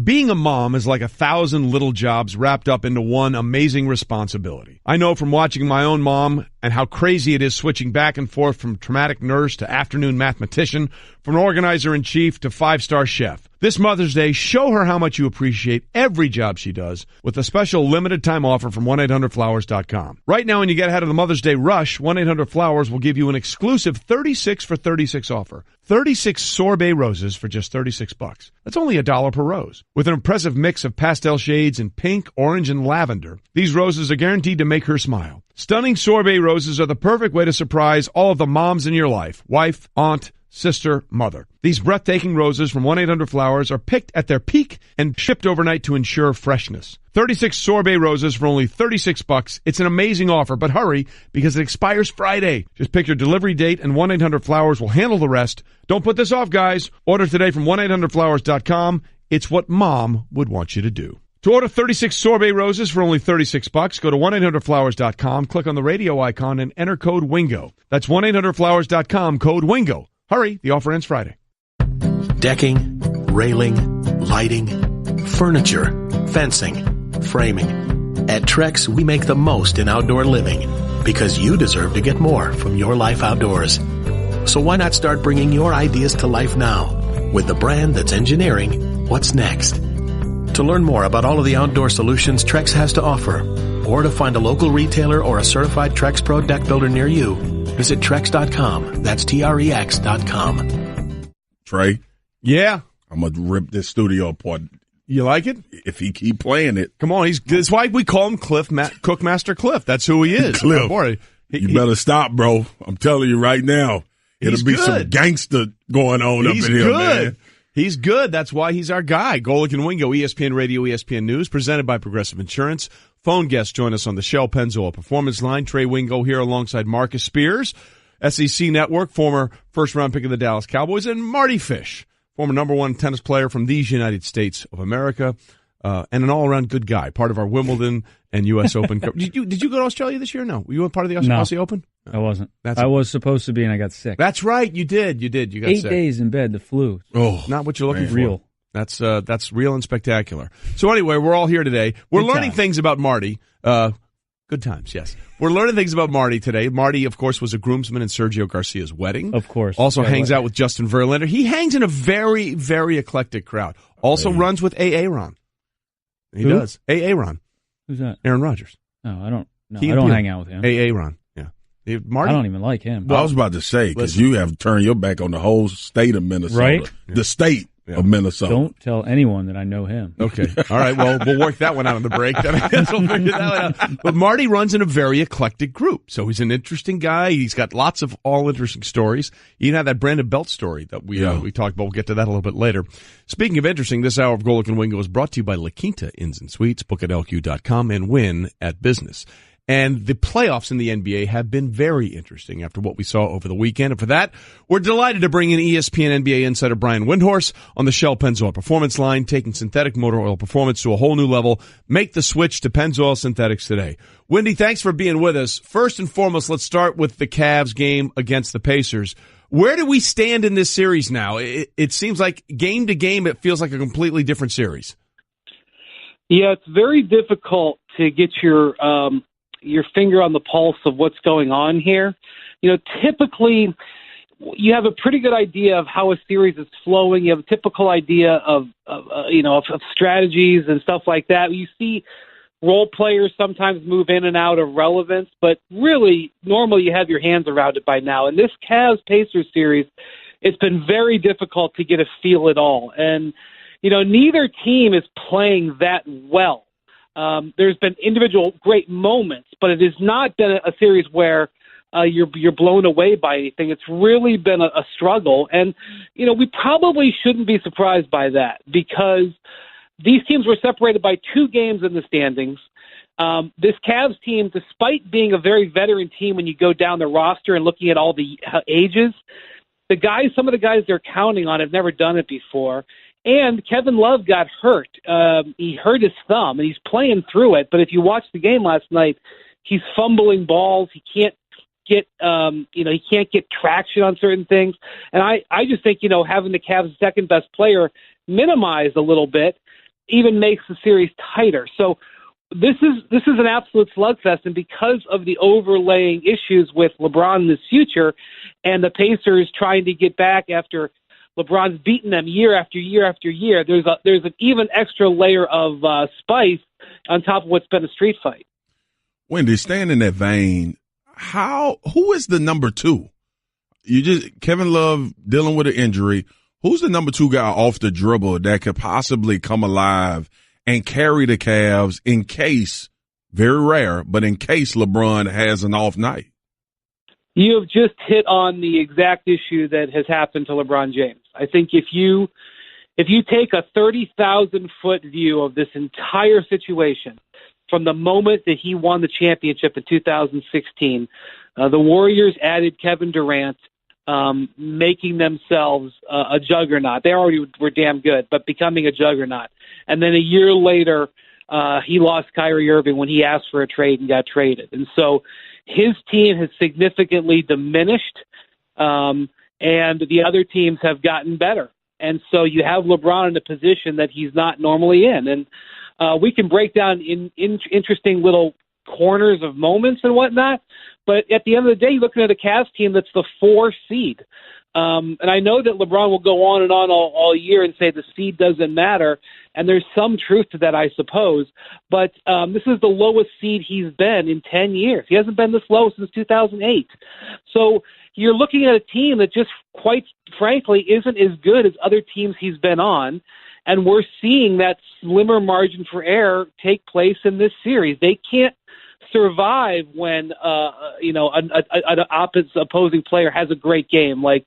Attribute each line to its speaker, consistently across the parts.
Speaker 1: Being a mom is like 1,000 little jobs wrapped up into one amazing responsibility. I know from watching my own mom and how crazy it is switching back and forth from traumatic nurse to afternoon mathematician, from organizer-in-chief to five-star chef. This Mother's Day, show her how much you appreciate every job she does with a special limited-time offer from 1-800-Flowers.com. Right now, when you get ahead of the Mother's Day rush, 1-800-Flowers will give you an exclusive 36 for 36 offer. 36 sorbet roses for just $36. That's only $1 per rose. With an impressive mix of pastel shades in pink, orange, and lavender, these roses are guaranteed to make her smile. Stunning sorbet roses are the perfect way to surprise all of the moms in your life. Wife, aunt, sister, mother. These breathtaking roses from 1-800-Flowers are picked at their peak and shipped overnight to ensure freshness. 36 sorbet roses for only $36. It's an amazing offer, but hurry because it expires Friday. Just pick your delivery date and 1-800-Flowers will handle the rest. Don't put this off, guys. Order today from 1-800-Flowers.com. It's what mom would want you to do. To order 36 sorbet roses for only $36, go to 1-800-Flowers.com, click on the radio icon, and enter code WINGO. That's 1-800-Flowers.com, code WINGO. Hurry, the offer ends Friday.
Speaker 2: Decking, railing, lighting, furniture, fencing, framing. At Trex, we make the most in outdoor living because you deserve to get more from your life outdoors. So why not start bringing your ideas to life now with the brand that's engineering what's next? To learn more about all of the outdoor solutions Trex has to offer, or to find a local retailer or a certified Trex Pro deck builder near you, visit Trex.com. That's Trex.com.
Speaker 3: Trey?
Speaker 1: Yeah?
Speaker 3: I'm going to rip this studio apart.
Speaker 1: You like it?
Speaker 3: If he keep playing it.
Speaker 1: Come on, that's why we call him Cookmaster Cliff. That's who he is.
Speaker 3: Cliff,
Speaker 1: oh, boy.
Speaker 3: You better stop, bro. I'm telling you right now. It'll be some gangster going on up in here, man.
Speaker 1: He's good. That's why he's our guy. Golic and Wingo, ESPN Radio, ESPN News, presented by Progressive Insurance. Phone guests join us on the Shell Pennzoil Performance Line. Trey Wingo here alongside Marcus Spears, SEC Network, former first-round pick of the Dallas Cowboys, and Mardy Fish, former number one tennis player from these United States of America, and an all-around good guy, part of our Wimbledon and U.S. Open. Did you go to Australia this year? No. Were you a part of the Aussie Open? No.
Speaker 4: I wasn't. I was supposed to be, and I got sick.
Speaker 1: That's right. You did. You got
Speaker 4: 8
Speaker 1: sick.
Speaker 4: days in bed, the flu.
Speaker 1: Oh, not what you're looking for.
Speaker 4: Real.
Speaker 1: That's real and spectacular. So anyway, we're all here today. We're learning things about Mardy. Good times, yes. We're learning things about Mardy today. Mardy, of course, was a groomsman in Sergio Garcia's wedding.
Speaker 4: Of course.
Speaker 1: Also hangs out with Justin Verlander. He hangs in a very, very eclectic crowd. Also runs with A.A. Ron. He does. A.A. Ron.
Speaker 4: Who's that?
Speaker 1: Aaron Rodgers.
Speaker 4: No, I don't hang out with him.
Speaker 1: A.A. Ron. Yeah.
Speaker 4: Mardy? I don't even like him.
Speaker 3: Well, I was about to say, because you have turned your back on the whole state of Minnesota.
Speaker 4: Right?
Speaker 3: The state of Minnesota.
Speaker 4: Don't tell anyone that I know him.
Speaker 1: Okay. All right. Well, we'll work that one out on the break. Then I guess we'll figure that one out. But Mardy runs in a very eclectic group. So he's an interesting guy. He's got lots of all interesting stories. He even had that Brandon Belt story that we talked about. We'll get to that a little bit later. Speaking of interesting, this hour of Golic and Wingo is brought to you by La Quinta Inns and Suites. Book at LQ.com and win at business. And the playoffs in the NBA have been very interesting after what we saw over the weekend. And for that, we're delighted to bring in ESPN NBA insider Brian Windhorst on the Shell Pennzoil Performance Line, taking synthetic motor oil performance to a whole new level. Make the switch to Pennzoil Synthetics today. Windy, thanks for being with us. First and foremost, let's start with the Cavs game against the Pacers. Where do we stand in this series now? It seems like game to game, it feels like a completely different series.
Speaker 5: Yeah, it's very difficult to get your finger on the pulse of what's going on here. You know, typically you have a pretty good idea of how a series is flowing. You have a typical idea of strategies and stuff like that. You see role players sometimes move in and out of relevance, but really normally you have your hands around it by now. In this Cavs-Pacers series, it's been very difficult to get a feel at all. And, you know, neither team is playing that well. There's been individual great moments, but it has not been a series where you're blown away by anything. It's really been a struggle. And, you know, we probably shouldn't be surprised by that because these teams were separated by 2 games in the standings. This Cavs team, despite being a very veteran team when you go down the roster and looking at all the ages, some of the guys they're counting on have never done it before. And Kevin Love got hurt. He hurt his thumb, and he's playing through it. But if you watch the game last night, he's fumbling balls. He can't get, he can't get traction on certain things. And I just think, having the Cavs' second best player minimized a little bit even makes the series tighter. So this is an absolute slugfest, and because of the overlaying issues with LeBron in his future and the Pacers trying to get back after LeBron's beaten them year after year after year, there's an even extra layer of spice on top of what's been a street fight.
Speaker 3: Wendy, staying in that vein, who is the number two? Kevin Love dealing with an injury. Who's the number two guy off the dribble that could possibly come alive and carry the Cavs in case, very rare, but in case LeBron has an off night?
Speaker 5: You have just hit on the exact issue that has happened to LeBron James. I think if you take a 30,000-foot view of this entire situation from the moment that he won the championship in 2016, the Warriors added Kevin Durant, making themselves a juggernaut. They already were damn good, but becoming a juggernaut. And then a year later, he lost Kyrie Irving when he asked for a trade and got traded. And so his team has significantly diminished, and the other teams have gotten better. And so you have LeBron in a position that he's not normally in. And we can break down in interesting little corners of moments and whatnot, but at the end of the day, you're looking at a Cavs team that's the 4 seed. And I know that LeBron will go on and on all year and say the seed doesn't matter, and there's some truth to that, I suppose. But this is the lowest seed he's been in 10 years. He hasn't been this low since 2008. So you're looking at a team that just, quite frankly, isn't as good as other teams he's been on, and we're seeing that slimmer margin for error take place in this series. They can't survive when an opposing player has a great game like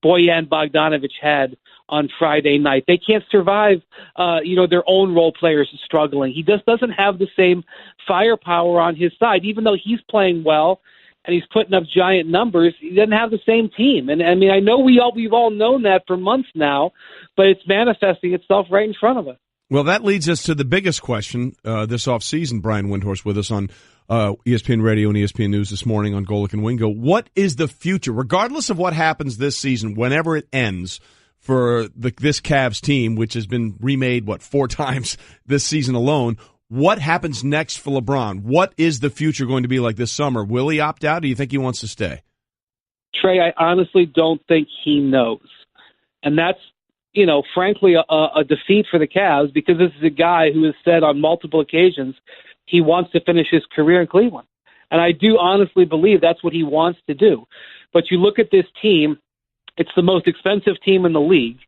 Speaker 5: Bojan Bogdanovic had on Friday night. They can't survive their own role players struggling. He just doesn't have the same firepower on his side. Even though he's playing well and he's putting up giant numbers, he doesn't have the same team. And I mean, I know we've all known that for months now, but it's manifesting itself right in front of us.
Speaker 1: Well, that leads us to the biggest question this offseason. Brian Windhorst with us on ESPN Radio and ESPN News this morning on Golic and Wingo. What is the future, regardless of what happens this season, whenever it ends, for this Cavs team, which has been remade, 4 times this season alone? What happens next for LeBron? What is the future going to be like this summer? Will he opt out, or do you think he wants to stay?
Speaker 5: Trey, I honestly don't think he knows. And that's, frankly, a defeat for the Cavs, because this is a guy who has said on multiple occasions he wants to finish his career in Cleveland. And I do honestly believe that's what he wants to do. But you look at this team, it's the most expensive team in the league.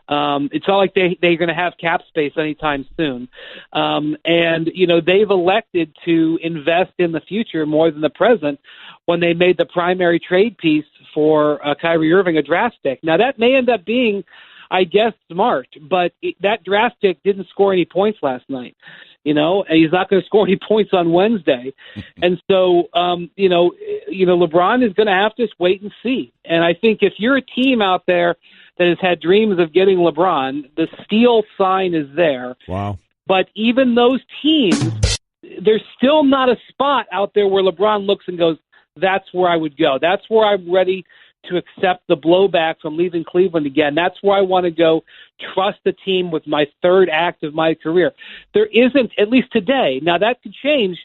Speaker 5: It's not like they're going to have cap space anytime soon. And they've elected to invest in the future more than the present when they made the primary trade piece for Kyrie Irving a draft pick. Now, that may end up being, I guess, smart, but that draft pick didn't score any points last night, and he's not going to score any points on Wednesday. And so, LeBron is going to have to wait and see. And I think if you're a team out there that has had dreams of getting LeBron, the steal sign is there.
Speaker 1: Wow.
Speaker 5: But even those teams, there's still not a spot out there where LeBron looks and goes, that's where I would go. That's where I'm ready to accept the blowback from leaving Cleveland again. That's where I want to go, trust the team with my third act of my career. There isn't, at least today. Now, that could change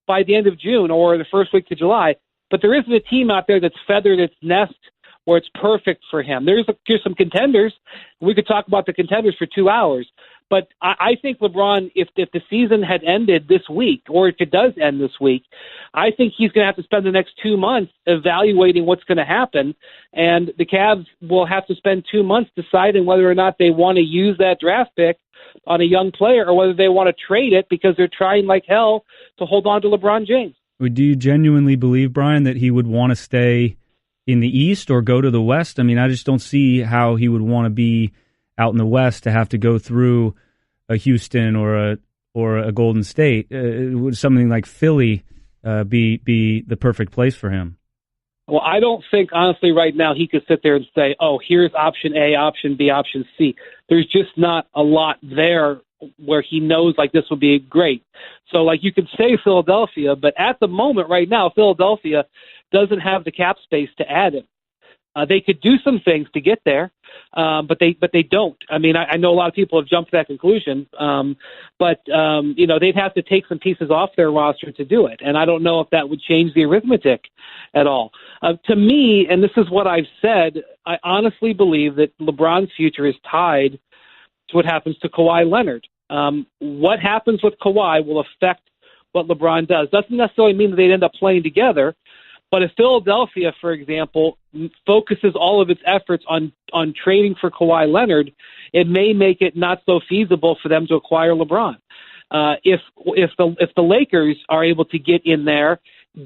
Speaker 5: by the end of June or the first week of July, but there isn't a team out there that's feathered its nest where it's perfect for him. Here's some contenders. We could talk about the contenders for 2 hours. But I think LeBron, if the season had ended this week, or if it does end this week, I think he's going to have to spend the next 2 months evaluating what's going to happen. And the Cavs will have to spend 2 months deciding whether or not they want to use that draft pick on a young player or whether they want to trade it because they're trying like hell to hold on to LeBron James.
Speaker 4: Do you genuinely believe, Brian, that he would want to stay in the East or go to the West? I mean, I just don't see how he would want to be out in the West to have to go through a Houston or a Golden State. Would something like Philly be the perfect place for him?
Speaker 5: Well, I don't think, honestly, right now he could sit there and say, oh, here's option A, option B, option C. There's just not a lot there where he knows, like, this would be great. So, like, you could say Philadelphia, but at the moment right now, Philadelphia doesn't have the cap space to add him. They could do some things to get there, but they don't. I mean, I know a lot of people have jumped to that conclusion, but they'd have to take some pieces off their roster to do it, and I don't know if that would change the arithmetic at all. To me, and this is what I've said, I honestly believe that LeBron's future is tied to what happens to Kawhi Leonard. What happens with Kawhi will affect what LeBron does. Doesn't necessarily mean that they'd end up playing together. But if Philadelphia, for example, focuses all of its efforts on trading for Kawhi Leonard, it may make it not so feasible for them to acquire LeBron. If the Lakers are able to get in there,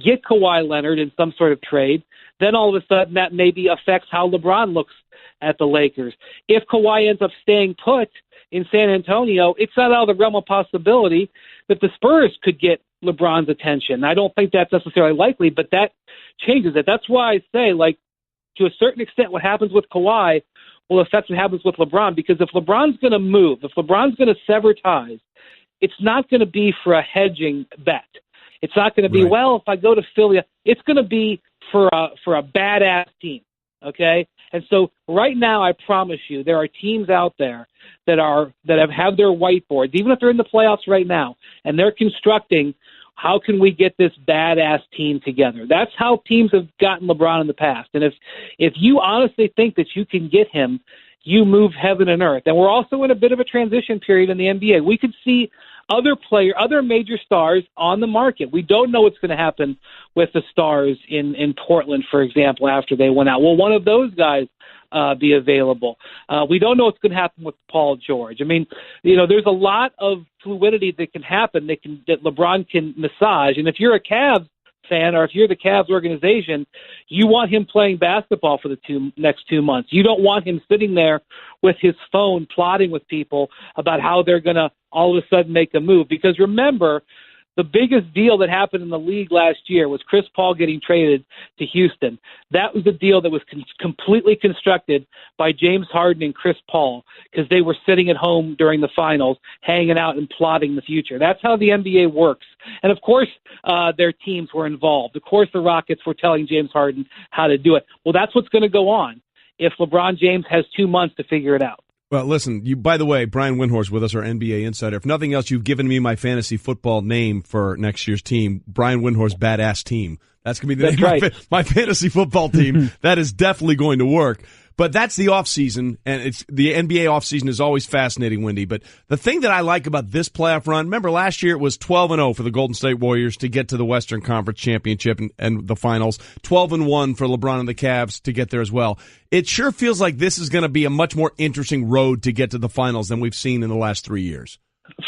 Speaker 5: get Kawhi Leonard in some sort of trade, then all of a sudden that maybe affects how LeBron looks at the Lakers. If Kawhi ends up staying put in San Antonio, it's not out of the realm of possibility that the Spurs could get LeBron's attention. I don't think that's necessarily likely, but that changes it. That's why I say, to a certain extent, what happens with Kawhi will affect what happens with LeBron, because if LeBron's going to move, if LeBron's going to sever ties, it's not going to be for a hedging bet. It's not going to be, right, well, if I go to Philly, it's going to be for a badass team, okay? And so right now, I promise you, there are teams out there that have their whiteboards, even if they're in the playoffs right now, and they're constructing, how can we get this badass team together? That's how teams have gotten LeBron in the past. And if you honestly think that you can get him, you move heaven and earth. And we're also in a bit of a transition period in the NBA. We could see other major stars on the market. We don't know what's going to happen with the stars in Portland, for example, after they went out. Will one of those guys be available? We don't know what's going to happen with Paul George. I mean, there's a lot of fluidity that can happen that LeBron can massage. And if you're a Cavs fan, or if you're the Cavs organization, you want him playing basketball for the next 2 months. You don't want him sitting there with his phone plotting with people about how they're going to all of a sudden make a move. Because remember, the biggest deal that happened in the league last year was Chris Paul getting traded to Houston. That was the deal that was completely constructed by James Harden and Chris Paul, because they were sitting at home during the finals, hanging out and plotting the future. That's how the NBA works. And, of course, their teams were involved. Of course, the Rockets were telling James Harden how to do it. Well, that's what's going to go on if LeBron James has 2 months to figure it out.
Speaker 1: Well, listen, by the way, Brian Windhorst with us, our NBA insider. If nothing else, you've given me my fantasy football name for next year's team, Brian Windhorst Badass Team. That's going to be the name of my fantasy football team. That is definitely going to work. But that's the offseason, and it's the NBA offseason is always fascinating, Windy. But the thing that I like about this playoff run, remember last year it was 12-0 for the Golden State Warriors to get to the Western Conference Championship and the finals, 12-1 for LeBron and the Cavs to get there as well. It sure feels like this is going to be a much more interesting road to get to the finals than we've seen in the last 3 years.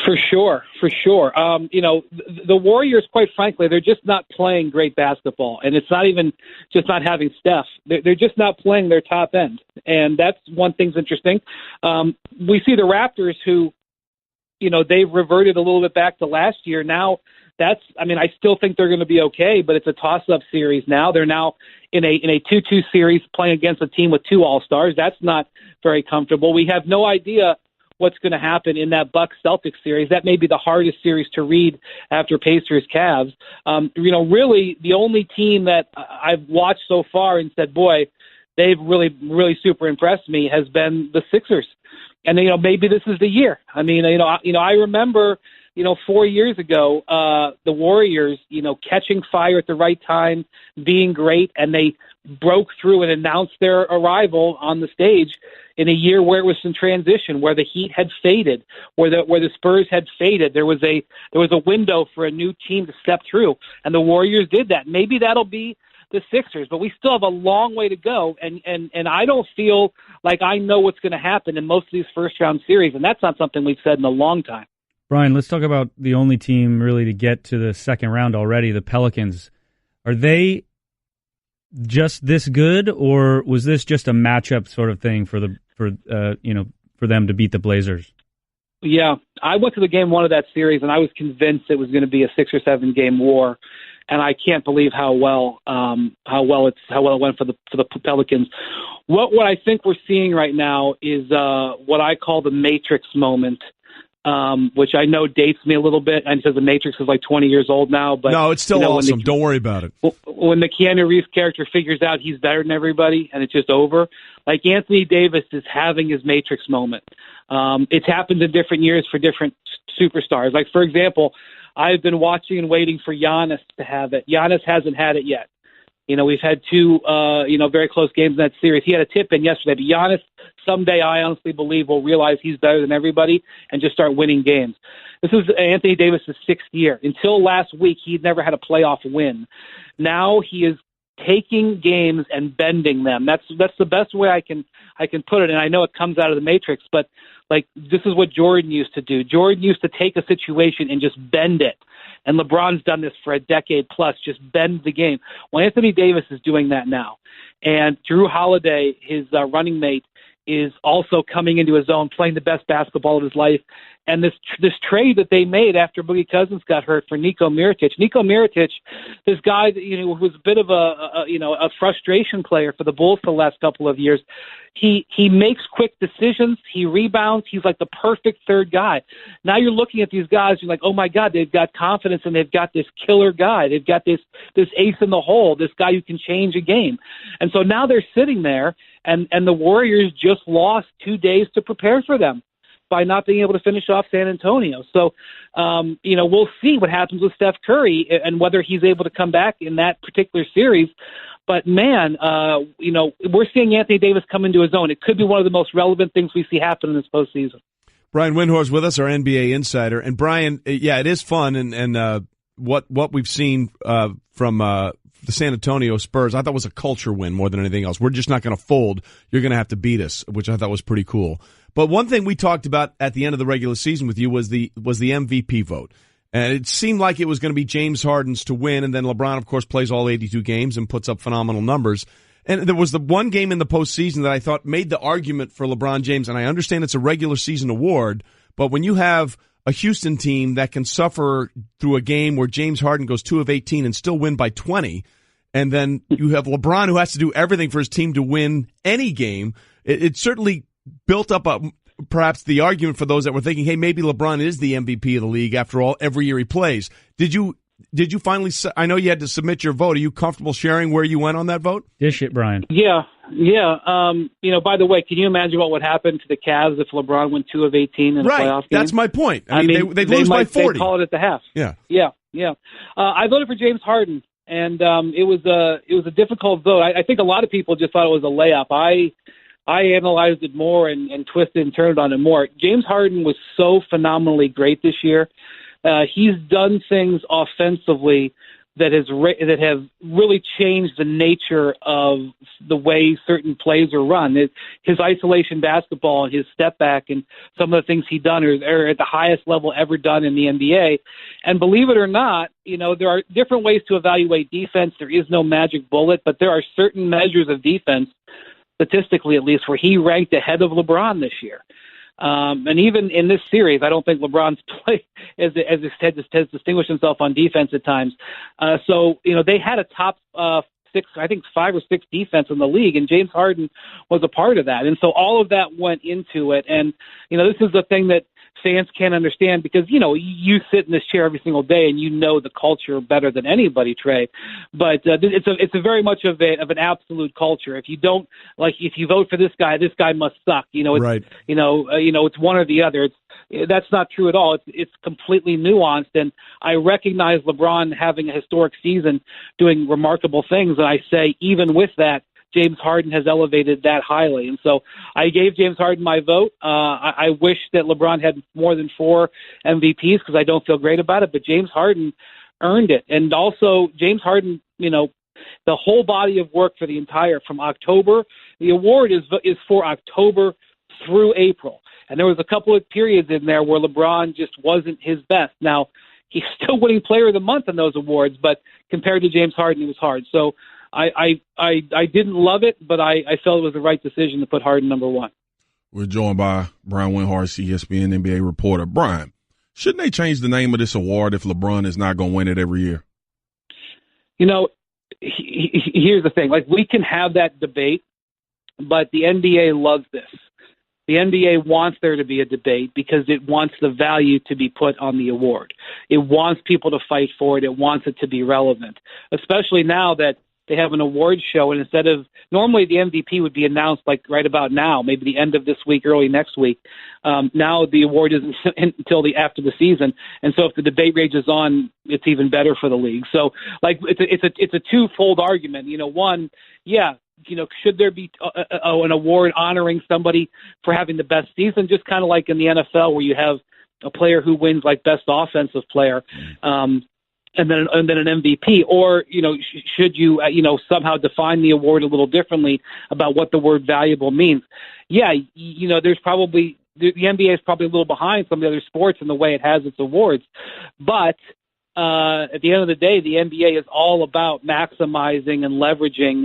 Speaker 5: For sure. The Warriors, quite frankly, they're just not playing great basketball, and it's not even just not having Steph. They're just not playing their top end, and that's one thing's interesting. We see the Raptors, who, they've reverted a little bit back to last year. Now, I still think they're going to be okay, but it's a toss-up series now. They're now in a 2-2 series playing against a team with 2 All-Stars. That's not very comfortable. We have no idea what's going to happen in that Bucks-Celtics series. That may be the hardest series to read after Pacers-Cavs. Really the only team that I've watched so far and said, boy, they've really, really super impressed me has been the Sixers. And, maybe this is the year. I remember, 4 years ago, the Warriors, catching fire at the right time, being great, and they broke through and announced their arrival on the stage in a year where it was in transition, where the Heat had faded, where the Spurs had faded. There was a window for a new team to step through, and the Warriors did that. Maybe that'll be the Sixers, but we still have a long way to go, and I don't feel like I know what's going to happen in most of these first-round series, and that's not something we've said in a long time.
Speaker 4: Brian, let's talk about the only team really to get to the second round already, the Pelicans. Are they just this good, or was this just a matchup sort of thing for them to beat the Blazers?
Speaker 5: Yeah, I went to the game 1 of that series, and I was convinced it was going to be a 6 or 7 game war, and I can't believe how well it went for the Pelicans. What I think we're seeing right now is what I call the Matrix moment which I know dates me a little bit. And says The Matrix is like 20 years old now. But
Speaker 1: no, it's still awesome. Don't worry about it.
Speaker 5: When the Keanu Reeves character figures out he's better than everybody and it's just over, like Anthony Davis is having his Matrix moment. It's happened in different years for different superstars. Like, for example, I've been watching and waiting for Giannis to have it. Giannis hasn't had it yet. We've had two, very close games in that series. He had a tip in yesterday. But Giannis, someday, I honestly believe, will realize he's better than everybody and just start winning games. This is Anthony Davis' sixth year. Until last week, he'd never had a playoff win. Now he is taking games and bending them. That's the best way I can put it. And I know it comes out of the Matrix, but like this is what Jordan used to do. Jordan used to take a situation and just bend it. And LeBron's done this for a decade plus, just bend the game. Well, Anthony Davis is doing that now. And Drew Holiday, his running mate, is also coming into his own, playing the best basketball of his life. And this trade that they made after Boogie Cousins got hurt for Niko Mirotic. Niko Mirotic, this guy that, who was a bit of a frustration player for the Bulls for the last couple of years. He makes quick decisions. He rebounds. He's like the perfect third guy. Now you're looking at these guys. You're like, oh my God, they've got confidence and they've got this killer guy. They've got this ace in the hole, this guy who can change a game. And so now they're sitting there, and the Warriors just lost 2 days to prepare for them by not being able to finish off San Antonio. So, we'll see what happens with Steph Curry and whether he's able to come back in that particular series. But, man, we're seeing Anthony Davis come into his own. It could be one of the most relevant things we see happen in this postseason.
Speaker 1: Brian Windhorst with us, our NBA insider. And, Brian, yeah, it is fun. And what we've seen from the San Antonio Spurs, I thought was a culture win more than anything else. We're just not going to fold. You're going to have to beat us, which I thought was pretty cool. But one thing we talked about at the end of the regular season with you was the MVP vote. And it seemed like it was going to be James Harden's to win, and then LeBron, of course, plays all 82 games and puts up phenomenal numbers. And there was the one game in the postseason that I thought made the argument for LeBron James, and I understand it's a regular season award, but when you have a Houston team that can suffer through a game where James Harden goes 2 of 18 and still win by 20, and then you have LeBron who has to do everything for his team to win any game, it certainly built up perhaps the argument for those that were thinking, hey, maybe LeBron is the MVP of the league after all, every year he plays. Did you finally, I know you had to submit your vote. Are you comfortable sharing where you went on that vote?
Speaker 4: Dish it, Brian.
Speaker 5: Yeah. By the way, can you imagine what would happen to the Cavs if LeBron went 2 of 18 in a playoff game?
Speaker 1: That's my point. I mean, they lose by 40.
Speaker 5: They call it at the half.
Speaker 1: Yeah.
Speaker 5: I voted for James Harden, and it was a difficult vote. I think a lot of people just thought it was a layup. I analyzed it more and twisted and turned on it more. James Harden was so phenomenally great this year. He's done things offensively that have really changed the nature of the way certain plays are run. His isolation basketball and his step back and some of the things he's done are at the highest level ever done in the NBA. And believe it or not, there are different ways to evaluate defense. There is no magic bullet, but there are certain measures of defense, statistically at least, where he ranked ahead of LeBron this year. And even in this series, I don't think LeBron's play has distinguished himself on defense at times. They had a top 6, I think 5 or 6 defense in the league, and James Harden was a part of that. And so all of that went into it. And, this is the thing that fans can't understand because, you sit in this chair every single day and you know the culture better than anybody, Trey. But it's a very much of an absolute culture. If you vote for this guy must suck.
Speaker 1: Right.
Speaker 5: It's one or the other. That's not true at all. It's completely nuanced, and I recognize LeBron having a historic season, doing remarkable things, and I say even with that, James Harden has elevated that highly. And so I gave James Harden my vote. I wish that LeBron had more than 4 MVPs because I don't feel great about it, but James Harden earned it. And also James Harden, the whole body of work for from October, the award is for October through April. And there was a couple of periods in there where LeBron just wasn't his best. Now, he's still winning Player of the Month in those awards, but compared to James Harden, it was hard. So I didn't love it, but I felt it was the right decision to put Harden number 1.
Speaker 3: We're joined by Brian Windhorst, ESPN NBA reporter. Brian, shouldn't they change the name of this award if LeBron is not going to win it every year?
Speaker 5: Here's the thing. We can have that debate, but the NBA loves this. The NBA wants there to be a debate because it wants the value to be put on the award. It wants people to fight for it. It wants it to be relevant, especially now that they have an award show. And instead of normally the MVP would be announced like right about now, maybe the end of this week, early next week. Now the award isn't until after the season. And so if the debate rages on, it's even better for the league. So like it's a twofold argument. One, should there be an award honoring somebody for having the best season, just kind of like in the NFL where you have a player who wins like best offensive player, and then an MVP, or should you somehow define the award a little differently about what the word valuable means? Yeah, there's probably the NBA is probably a little behind some of the other sports in the way it has its awards, but at the end of the day, the NBA is all about maximizing and leveraging,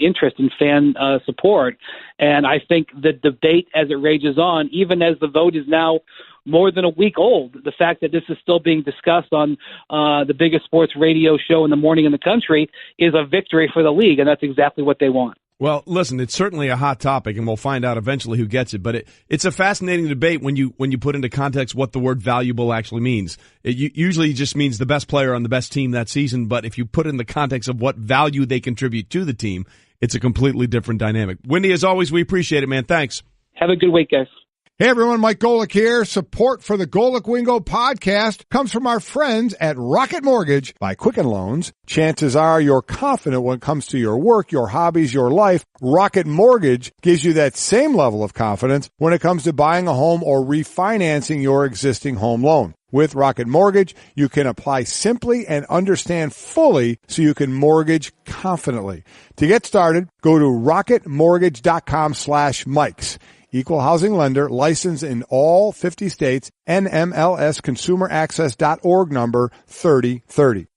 Speaker 5: interest and fan support. And I think the debate as it rages on, even as the vote is now more than a week old, the fact that this is still being discussed on the biggest sports radio show in the morning in the country is a victory for the league, and that's exactly what they want.
Speaker 1: Well, listen, it's certainly a hot topic, and we'll find out eventually who gets it. But it's a fascinating debate when you put into context what the word valuable actually means. It usually just means the best player on the best team that season, but if you put it in the context of what value they contribute to the team, it's a completely different dynamic. Windy, as always, we appreciate it, man. Thanks.
Speaker 5: Have a good week, guys.
Speaker 6: Hey everyone, Mike Golic here. Support for the Golic Wingo podcast comes from our friends at Rocket Mortgage by Quicken Loans. Chances are you're confident when it comes to your work, your hobbies, your life. Rocket Mortgage gives you that same level of confidence when it comes to buying a home or refinancing your existing home loan. With Rocket Mortgage, you can apply simply and understand fully so you can mortgage confidently. To get started, go to rocketmortgage.com/Mikes. Equal housing lender, licensed in all 50 states, NMLSconsumeraccess.org number 3030.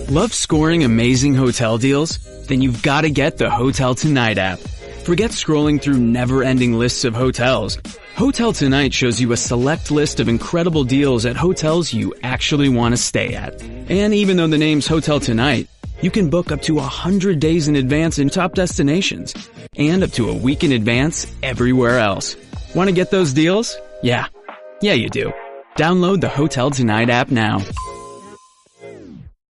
Speaker 7: Love scoring amazing hotel deals? Then you've got to get the Hotel Tonight app. Forget scrolling through never-ending lists of hotels. Hotel Tonight shows you a select list of incredible deals at hotels you actually want to stay at. And even though the name's Hotel Tonight, you can book up to 100 days in advance in top destinations and up to a week in advance everywhere else. Want to get those deals? Yeah, you do. Download the Hotel Tonight app now.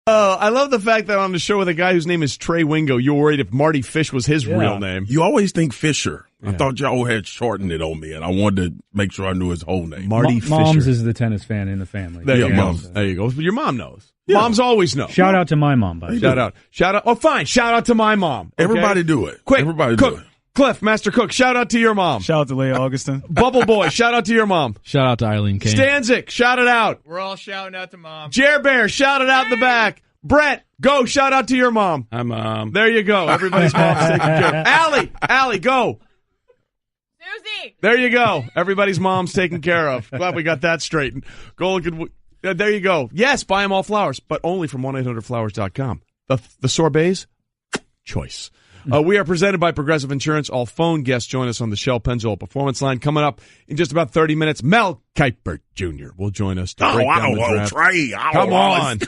Speaker 1: Oh, I love the fact that on the show with a guy whose name is Trey Wingo, you're worried if Mardy Fish was his real name.
Speaker 3: You always think Fisher. Yeah. I thought y'all had shortened it on me, and I wanted to make sure I knew his whole name.
Speaker 4: Mardy Fisher. Mom's is the tennis fan in the family.
Speaker 1: There you go. There you go. Your mom knows. Yeah. Moms always know.
Speaker 4: Shout out to my mom, buddy.
Speaker 1: Shout out. Oh, fine. Shout out to my mom. Okay?
Speaker 3: Everybody do it.
Speaker 1: Quick.
Speaker 3: Everybody
Speaker 1: Cook.
Speaker 3: do it.
Speaker 1: Cliff, Master Cook, shout out to your mom.
Speaker 8: Shout out to Leah Augustin.
Speaker 1: Bubble Boy, shout out to your mom.
Speaker 8: Shout out to Eileen Kane.
Speaker 1: Stanzik, shout it out.
Speaker 9: We're all shouting out to Mom.
Speaker 1: Jer Bear, shout it out in the back. Brett, go, shout out to your mom.
Speaker 8: Hi, Mom.
Speaker 1: There you go. Everybody's mom's taken care of. Allie, go.
Speaker 9: Susie.
Speaker 1: There you go. Everybody's mom's taken care of. Glad we got that straightened. There you go. Yes, buy them all flowers, but only from 1-800-Flowers.com. The sorbets, choice. We are presented by Progressive Insurance. All phone guests join us on the Shell Pennzoil Performance Line. Coming up in just about 30 minutes, Mel Kiper Jr. will join us to break down the draft.
Speaker 3: Trey.
Speaker 1: Come on.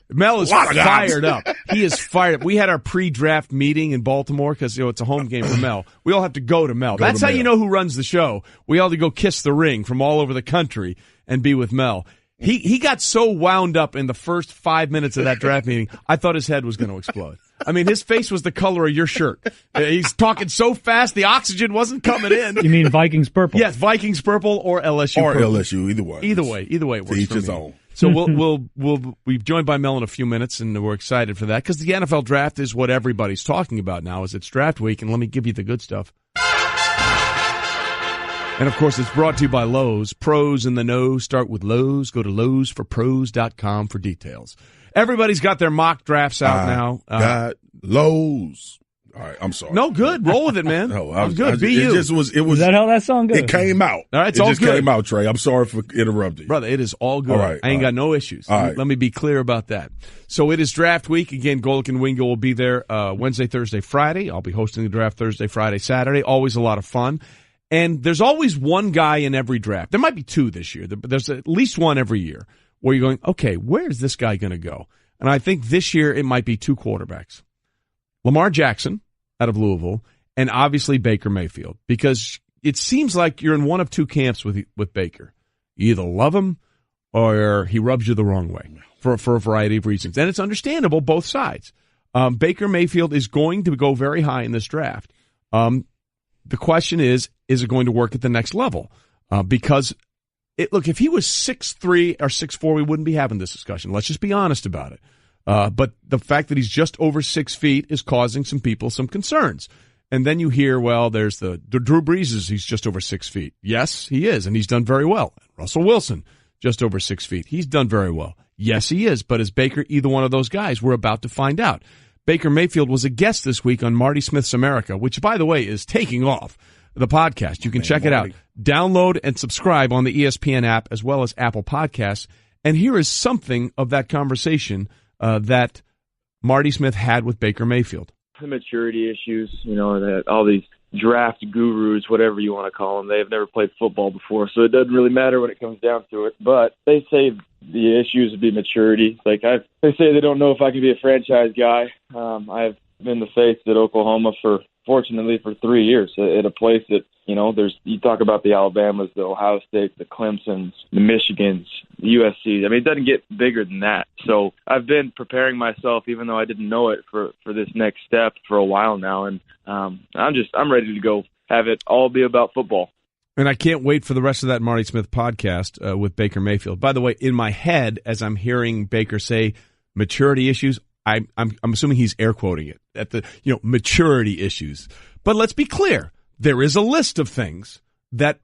Speaker 1: Mel is fired up. He is fired up. We had our pre-draft meeting in Baltimore because it's a home game for Mel. We all have to go to Mel. That's how you know who runs the show. We all have to go kiss the ring from all over the country and be with Mel. He got so wound up in the first 5 minutes of that draft meeting, I thought his head was going to explode. I mean, his face was the color of your shirt. He's talking so fast, the oxygen wasn't coming in.
Speaker 4: You mean Vikings purple?
Speaker 1: Yes, Vikings purple or LSU
Speaker 3: or
Speaker 1: purple.
Speaker 3: LSU, either way.
Speaker 1: Either way, it works
Speaker 3: to each
Speaker 1: for
Speaker 3: his
Speaker 1: me.
Speaker 3: own.
Speaker 1: So we'll be joined by Mel in a few minutes, and we're excited for that because the NFL draft is what everybody's talking about now. Is it's draft week, and let me give you the good stuff. And, of course, it's brought to you by Lowe's. Pros in the know start with Lowe's. Go to lowesforpros.com for details. Everybody's got their mock drafts out now.
Speaker 3: Got Lowe's. All right, I'm sorry.
Speaker 1: No, good. Roll with it, man.
Speaker 3: No,
Speaker 1: I'm good. Be you.
Speaker 3: It was.
Speaker 4: Is that how that song goes?
Speaker 3: It came out.
Speaker 1: All right, it's
Speaker 3: it
Speaker 1: all
Speaker 3: just
Speaker 1: good.
Speaker 3: came out, Trey. I'm sorry for interrupting.
Speaker 1: Brother, it is all good.
Speaker 3: All right,
Speaker 1: I ain't got no issues.
Speaker 3: All right.
Speaker 1: Let me be clear about that. So it is draft week. Again, Golic and Wingo will be there Wednesday, Thursday, Friday. I'll be hosting the draft Thursday, Friday, Saturday. Always a lot of fun. And there's always one guy in every draft. There might be two this year, but there's at least one every year where you're going, okay, where's this guy going to go? And I think this year it might be two quarterbacks. Lamar Jackson out of Louisville and obviously Baker Mayfield because it seems like you're in one of two camps with Baker. You either love him or he rubs you the wrong way for a variety of reasons. And it's understandable, both sides. Baker Mayfield is going to go very high in this draft. The question is it going to work at the next level? Because, look, if he was 6'3" or 6'4", we wouldn't be having this discussion. Let's just be honest about it. But the fact that he's just over 6 feet is causing some people some concerns. And then you hear, well, there's the Drew Brees, he's just over 6 feet. Yes, he is, and he's done very well. Russell Wilson, just over 6 feet. He's done very well. Yes, he is. But is Baker either one of those guys? We're about to find out. Baker Mayfield was a guest this week on Marty Smith's America, which, by the way, is taking off the podcast. You can check it out. Download and subscribe on the ESPN app as well as Apple Podcasts. And here is something of that conversation that Marty Smith had with Baker Mayfield.
Speaker 10: The maturity issues, that all these draft gurus, whatever you want to call them, they've never played football before, so it doesn't really matter when it comes down to it. But they say the issues would be maturity. They say they don't know if I can be a franchise guy. I've been the face at Oklahoma fortunately for 3 years at a place that, you talk about the Alabamas, the Ohio States, the Clemsons, the Michigans, the USCs. I mean, it doesn't get bigger than that. So I've been preparing myself, even though I didn't know it, for this next step for a while now. And I'm ready to go have it all be about football.
Speaker 1: And I can't wait for the rest of that Marty Smith podcast with Baker Mayfield. By the way, in my head, as I'm hearing Baker say maturity issues, I'm assuming he's air quoting it at the maturity issues. But let's be clear. There is a list of things that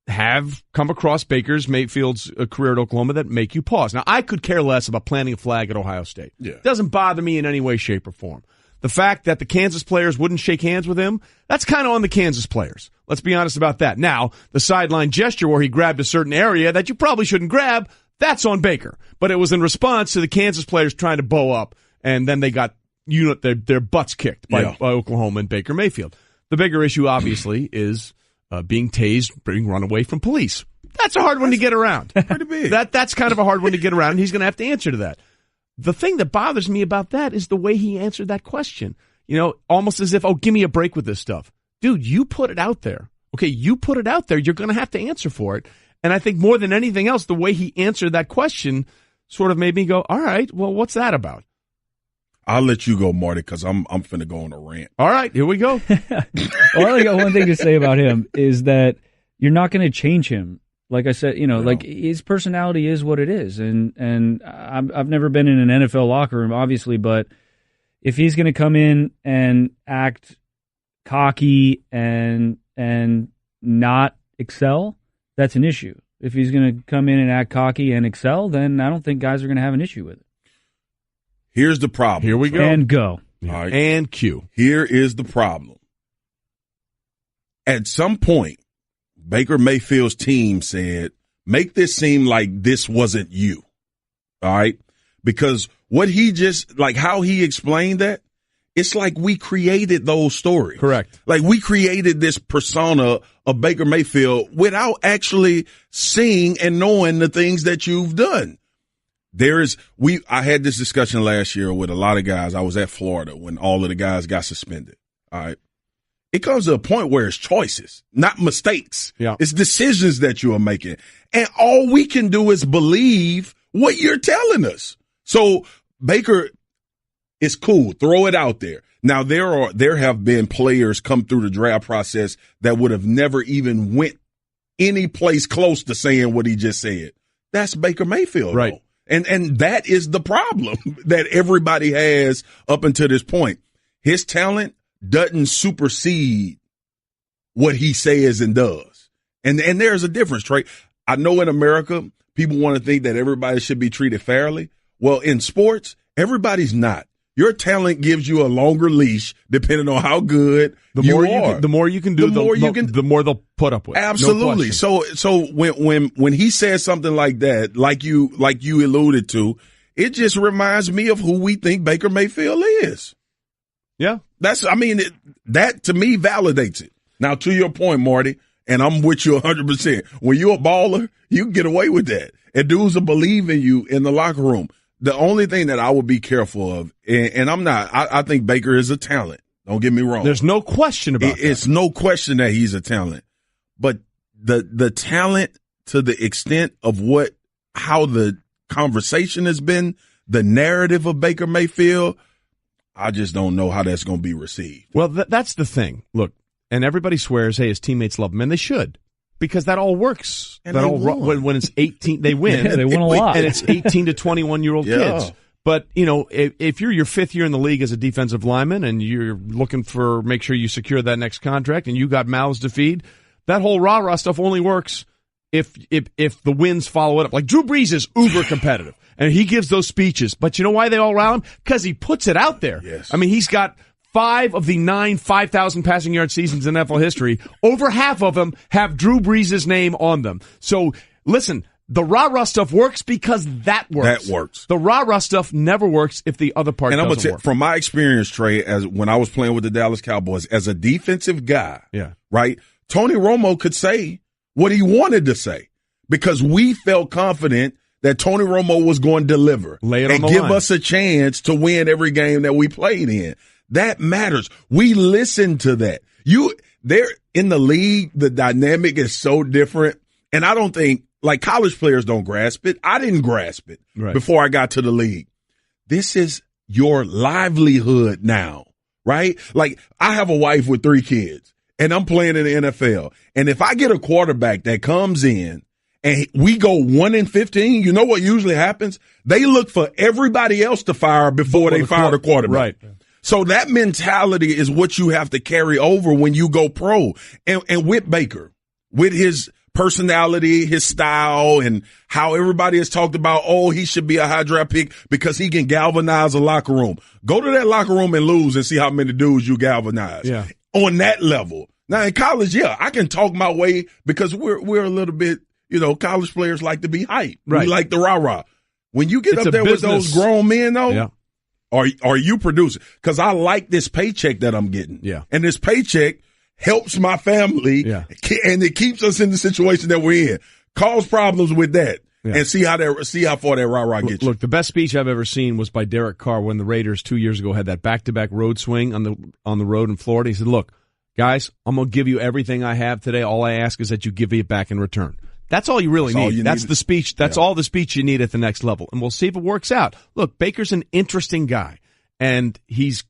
Speaker 1: have come across Baker Mayfield's career at Oklahoma that make you pause. Now, I could care less about planting a flag at Ohio State. Yeah. It doesn't bother me in any way, shape, or form. The fact that the Kansas players wouldn't shake hands with him, that's kind of on the Kansas players. Let's be honest about that. Now, the sideline gesture where he grabbed a certain area that you probably shouldn't grab, that's on Baker. But it was in response to the Kansas players trying to bow up, and then they got their butts kicked by Oklahoma and Baker Mayfield. The bigger issue, obviously, is being tased, being run away from police. That's a hard one to get around.
Speaker 3: Pretty big.
Speaker 1: That's kind of a hard one to get around, and he's going to have to answer to that. The thing that bothers me about that is the way he answered that question. Almost as if, give me a break with this stuff. Dude, you put it out there. Okay, you put it out there. You're going to have to answer for it. And I think more than anything else, the way he answered that question sort of made me go, all right, well, what's that about?
Speaker 3: I'll let you go, Marty, because I'm finna go on a rant.
Speaker 1: All right, here we go.
Speaker 4: Well, I only got one thing to say about him is that you're not going to change him. Like I said, like his personality is what it is, and I've never been in an NFL locker room, obviously, but if he's going to come in and act cocky and not excel, that's an issue. If he's going to come in and act cocky and excel, then I don't think guys are going to have an issue with it.
Speaker 3: Here's the problem.
Speaker 1: Here we go.
Speaker 4: And go.
Speaker 3: All right.
Speaker 1: And cue.
Speaker 3: Here is the problem. At some point, Baker Mayfield's team said, make this seem like this wasn't you. All right? Because what he how he explained that, it's like we created those stories.
Speaker 1: Correct.
Speaker 3: Like we created this persona of Baker Mayfield without actually seeing and knowing the things that you've done. I had this discussion last year with a lot of guys. I was at Florida when all of the guys got suspended. All right. It comes to a point where it's choices, not mistakes.
Speaker 1: Yeah.
Speaker 3: It's decisions that you are making. And all we can do is believe what you're telling us. So Baker, it's cool. Throw it out there. Now there have been players come through the draft process that would have never even went any place close to saying what he just said. That's Baker Mayfield.
Speaker 1: Right.
Speaker 3: Though. And that is the problem that everybody has up until this point. His talent doesn't supersede what he says and does. And there's a difference, Trey. I know in America, people want to think that everybody should be treated fairly. Well, in sports, everybody's not. Your talent gives you a longer leash depending on how good you are.
Speaker 1: The more you can do, the more they'll put up with.
Speaker 3: Absolutely.
Speaker 1: No
Speaker 3: so when he says something like that, like you alluded to, it just reminds me of who we think Baker Mayfield is.
Speaker 1: Yeah.
Speaker 3: That to me validates it. Now to your point, Marty, and I'm with you 100%. When you're a baller, you can get away with that. And dudes will believe in you in the locker room. The only thing that I would be careful of, and I'm not, I think Baker is a talent. Don't get me wrong.
Speaker 1: There's no question about that.
Speaker 3: It's no question that he's a talent. but the talent to the extent of how the conversation has been, the narrative of Baker Mayfield, I just don't know how that's going to be received.
Speaker 1: Well, that's the thing. Look, and everybody swears, hey, his teammates love him, and they should, because that all works.
Speaker 3: And
Speaker 1: that all when it's 18, they win.
Speaker 4: Yeah, they win a lot.
Speaker 1: And it's 18 to 21-year-old kids. But, if you're your fifth year in the league as a defensive lineman and you're looking for make sure you secure that next contract and you got mouths to feed, that whole rah-rah stuff only works if the wins follow it up. Like Drew Brees is uber competitive, and he gives those speeches. But you know why they all rally him? Because he puts it out there.
Speaker 3: Yes.
Speaker 1: I mean, he's got 5 of the 9 5,000 passing yard seasons in NFL history. Over half of them have Drew Brees' name on them. So, listen, the rah-rah stuff works because that works.
Speaker 3: That works.
Speaker 1: The rah-rah stuff never works if the other part doesn't work. And I'm
Speaker 3: from my experience, Trey, as when I was playing with the Dallas Cowboys, as a defensive guy, right, Tony Romo could say what he wanted to say because we felt confident that Tony Romo was going to deliver and give us a chance to win every game that we played in. That matters. We listen to that. They're in the league, the dynamic is so different, and I don't think, like, college players don't grasp it. I didn't grasp it before I got to the league. This is your livelihood now, right? Like, I have a wife with 3 kids, and I'm playing in the NFL. And if I get a quarterback that comes in and we go 1-15, you know what usually happens? They look for everybody else to fire before they fire the quarterback. Right. So that mentality is what you have to carry over when you go pro. And with Baker, with his personality, his style, and how everybody has talked about, he should be a high draft pick because he can galvanize a locker room. Go to that locker room and lose and see how many dudes you galvanize. Yeah. On that level. Now in college, I can talk my way because we're a little bit, college players like to be hyped. Right. We like the rah-rah. When you get up there with those grown men, though, are you producing? Because I like this paycheck that I'm getting. Yeah. And this paycheck helps my family, and it keeps us in the situation that we're in. Cause problems with that, and see how far that rah-rah gets you.
Speaker 1: Look, the best speech I've ever seen was by Derek Carr when the Raiders 2 years ago had that back-to-back road swing on the road in Florida. He said, look, guys, I'm going to give you everything I have today. All I ask is that you give it back in return. That's all you really need. That's the speech. That's all the speech you need at the next level. And we'll see if it works out. Look, Baker's an interesting guy. And he's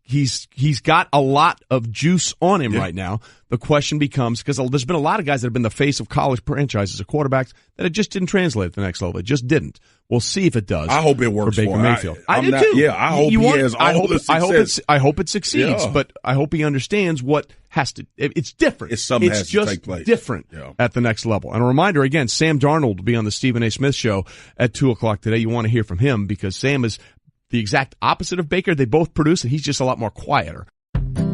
Speaker 1: got a lot of juice on him right now. The question becomes, because there's been a lot of guys that have been the face of college franchises or quarterbacks that it just didn't translate at the next level. It just didn't. We'll see if it does.
Speaker 3: I hope it works
Speaker 1: for Baker Mayfield.
Speaker 3: I do too. Yeah, I hope he has all the success.
Speaker 1: I hope it succeeds, but I hope he understands what has to. It's different.
Speaker 3: It's just to take place.
Speaker 1: Different at the next level. And a reminder again, Sam Darnold will be on the Stephen A. Smith Show at 2:00 today. You want to hear from him because Sam is the exact opposite of Baker. They both produce, and he's just a lot more quieter.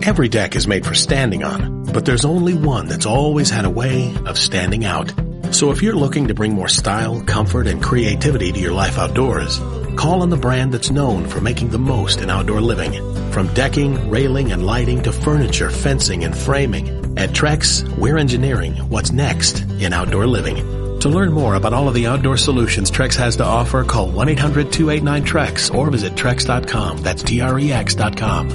Speaker 2: Every deck is made for standing on, but there's only one that's always had a way of standing out. So if you're looking to bring more style, comfort, and creativity to your life outdoors, call on the brand that's known for making the most in outdoor living. From decking, railing, and lighting to furniture, fencing, and framing, at Trex, we're engineering what's next in outdoor living. To learn more about all of the outdoor solutions Trex has to offer, call 1-800-289-TREX or visit Trex.com. That's Trex.com.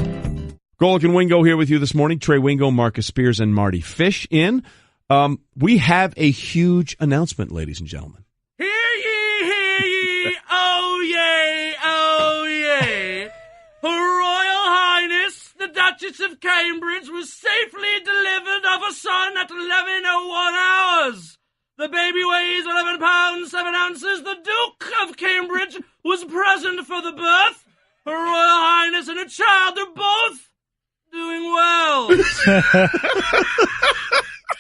Speaker 1: Golic and Wingo here with you this morning. Trey Wingo, Marcus Spears, and Mardy Fish in. We have a huge announcement, ladies and gentlemen.
Speaker 11: Hear ye, oh yay, oh yay. Her Royal Highness, the Duchess of Cambridge, was safely delivered of a son at 11:01 hours. The baby weighs 11 pounds, 7 ounces. The Duke of Cambridge was present for the birth. Her Royal Highness and her child are both doing well.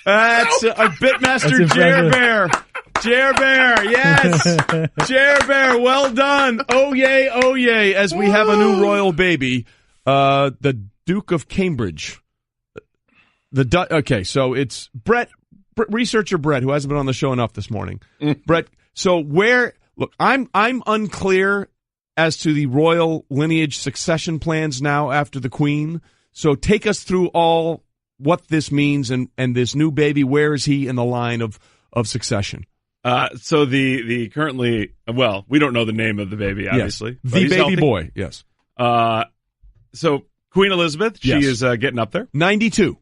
Speaker 1: That's a Bitmaster Jer Bear. Jer Bear, yes. Jer Bear, well done. Oh, yay, as we have a new royal baby. The Duke of Cambridge. Okay, so it's researcher Brett, who hasn't been on the show enough this morning. Brett, so look, I'm unclear as to the royal lineage succession plans now after the Queen. So take us through all what this means and this new baby. Where is he in the line of succession?
Speaker 8: So the currently, well, we don't know the name of the baby, obviously.
Speaker 1: Yes. The baby healthy. Boy, yes.
Speaker 8: So Queen Elizabeth, she is getting up there.
Speaker 1: 92.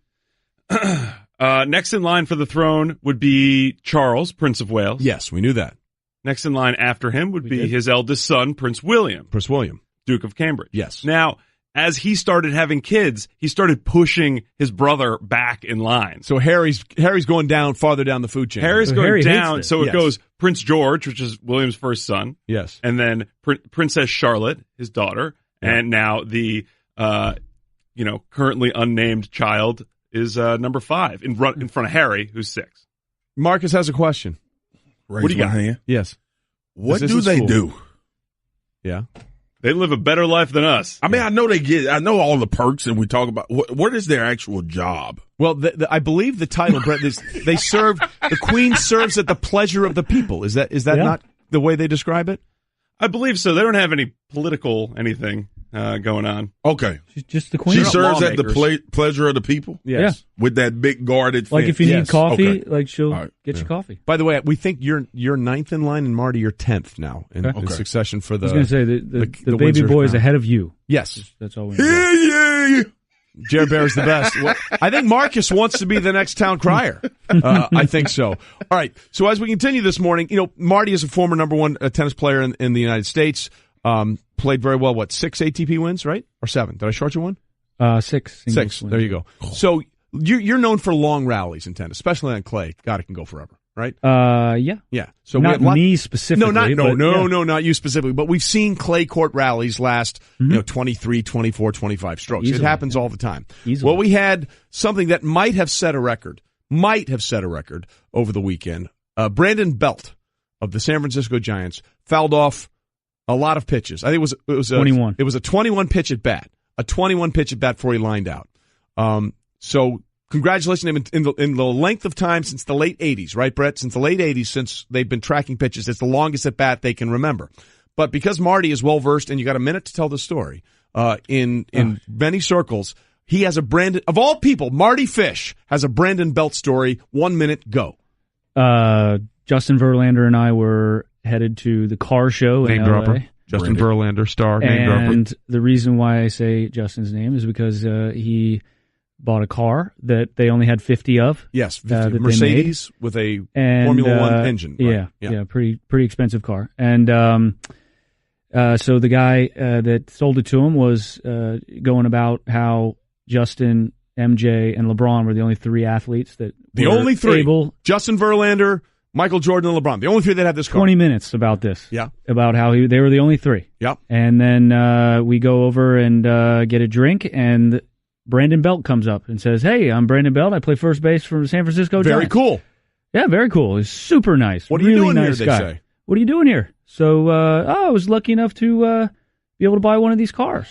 Speaker 8: Next in line for the throne would be Charles, Prince of Wales.
Speaker 1: Yes, we knew that.
Speaker 8: Next in line after him would be his eldest son, Prince William.
Speaker 1: Prince William.
Speaker 8: Duke of Cambridge.
Speaker 1: Yes.
Speaker 8: Now, as he started having kids, he started pushing his brother back in line.
Speaker 1: So Harry's going down farther down the food chain.
Speaker 8: Harry's going
Speaker 4: Harry
Speaker 8: down, so it
Speaker 1: Yes.
Speaker 8: goes Prince George, which is William's first son.
Speaker 1: Yes.
Speaker 8: And then Princess Charlotte, his daughter, and now the currently unnamed child is number 5 in front of Harry, who's 6.
Speaker 1: Marcus has a question.
Speaker 3: Raise
Speaker 8: What do you
Speaker 3: my
Speaker 8: got?
Speaker 3: hand.
Speaker 1: Yes.
Speaker 3: What
Speaker 1: This
Speaker 3: do
Speaker 1: is
Speaker 3: they
Speaker 1: cool.
Speaker 3: do?
Speaker 1: Yeah.
Speaker 8: They live a better life than us.
Speaker 3: I mean, I know all the perks, and we talk about what is their actual job.
Speaker 1: Well, I believe the title, Brett, is the Queen serves at the pleasure of the people. Is that not the way they describe it?
Speaker 8: I believe so. They don't have any political anything going on.
Speaker 3: Okay,
Speaker 4: She's just the queen.
Speaker 3: she
Speaker 8: not
Speaker 3: serves at the
Speaker 8: lawmakers.
Speaker 3: pleasure of the people.
Speaker 1: Yes.
Speaker 3: With that big guarded
Speaker 4: Like
Speaker 3: fence.
Speaker 4: if you need
Speaker 1: Yes.
Speaker 4: coffee,
Speaker 3: Okay.
Speaker 4: like she'll
Speaker 3: All right.
Speaker 4: get you coffee.
Speaker 1: By the way, we think you're 9th in line, and Marty, you're 10th now in
Speaker 3: Okay.
Speaker 1: succession for
Speaker 4: I
Speaker 1: the.
Speaker 4: was going to say the
Speaker 1: the
Speaker 4: baby
Speaker 1: Windsor
Speaker 4: boy is
Speaker 1: crown.
Speaker 4: ahead of you.
Speaker 1: Yes.
Speaker 4: That's all we know.
Speaker 3: Yeah.
Speaker 1: Jared Bear's the best. Well, I think Marcus wants to be the next town crier. I think so. All right. So as we continue this morning, Marty is a former number 1 tennis player in the United States. Played very well. 6 ATP wins, right? Or 7? Did I short you one?
Speaker 4: 6.
Speaker 1: 6. There you go. So you're known for long rallies in tennis, especially on clay. God, it can go forever, right?
Speaker 4: Yeah.
Speaker 1: Yeah. So
Speaker 4: Not
Speaker 1: we have
Speaker 4: me specifically.
Speaker 1: not
Speaker 4: but
Speaker 1: not you specifically. But we've seen clay court rallies last 23, 24, 25 strokes.
Speaker 4: Easily.
Speaker 1: It happens all the time.
Speaker 4: Easily.
Speaker 1: Well, we had something that might have set a record over the weekend. Brandon Belt of the San Francisco Giants fouled off a lot of pitches. I think it was
Speaker 4: 21.
Speaker 1: It was a 21 pitch at bat. A 21 pitch at bat before he lined out. So congratulations to him in the length of time since the late 80s, right, Brett? Since the late 80s, since they've been tracking pitches, it's the longest at bat they can remember. But because Marty is well versed, and you got a minute to tell the story, in many circles, he has a Brandon, of all people, Mardy Fish has a Brandon Belt story. 1 minute, go.
Speaker 4: Justin Verlander and I were headed to the car show in LA.
Speaker 1: Justin Verlander, star, name dropper.
Speaker 4: And the reason why I say Justin's name is because he bought a car that they only had 50 of.
Speaker 1: Yes,
Speaker 4: that they
Speaker 1: Mercedes with a Formula One engine. Right?
Speaker 4: Yeah, pretty expensive car. And so the guy that sold it to him was going about how Justin, MJ, and LeBron were the only 3 athletes that
Speaker 1: The
Speaker 4: were
Speaker 1: only 3.
Speaker 4: able.
Speaker 1: Justin Verlander, Michael Jordan, and LeBron. The only 3 that had this car.
Speaker 4: 20 minutes about this.
Speaker 1: Yeah.
Speaker 4: About how they were the only 3.
Speaker 1: Yep.
Speaker 4: And then we go over and get a drink, and Brandon Belt comes up and says, "Hey, I'm Brandon Belt. I play first base for the San Francisco Giants."
Speaker 1: Very cool.
Speaker 4: Yeah, very cool. He's super nice.
Speaker 1: What are you
Speaker 4: really
Speaker 1: doing
Speaker 4: nice
Speaker 1: here,
Speaker 4: guy.
Speaker 1: they say?
Speaker 4: What are you doing here? So I was lucky enough to be able to buy one of these cars.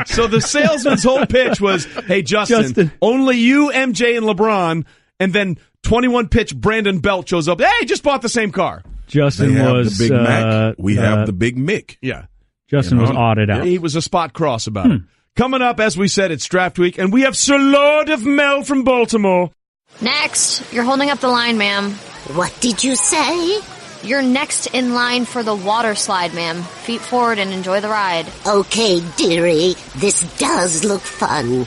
Speaker 1: So the salesman's whole pitch was, hey, Justin, only you, MJ, and LeBron, and then 21 pitch Brandon Belt shows up. Hey, just bought the same car.
Speaker 4: Justin
Speaker 3: They have
Speaker 4: was
Speaker 3: the Big Mac. We have the Big Mick.
Speaker 1: Yeah.
Speaker 4: Justin was odded out.
Speaker 1: He was a spot cross about it. Coming up, as we said, it's draft week, and we have Sir Lord of Mel from Baltimore.
Speaker 12: Next, you're holding up the line, ma'am.
Speaker 13: What did you say?
Speaker 12: You're next in line for the water slide, ma'am. Feet forward and enjoy the ride.
Speaker 13: Okay, dearie, this does look fun.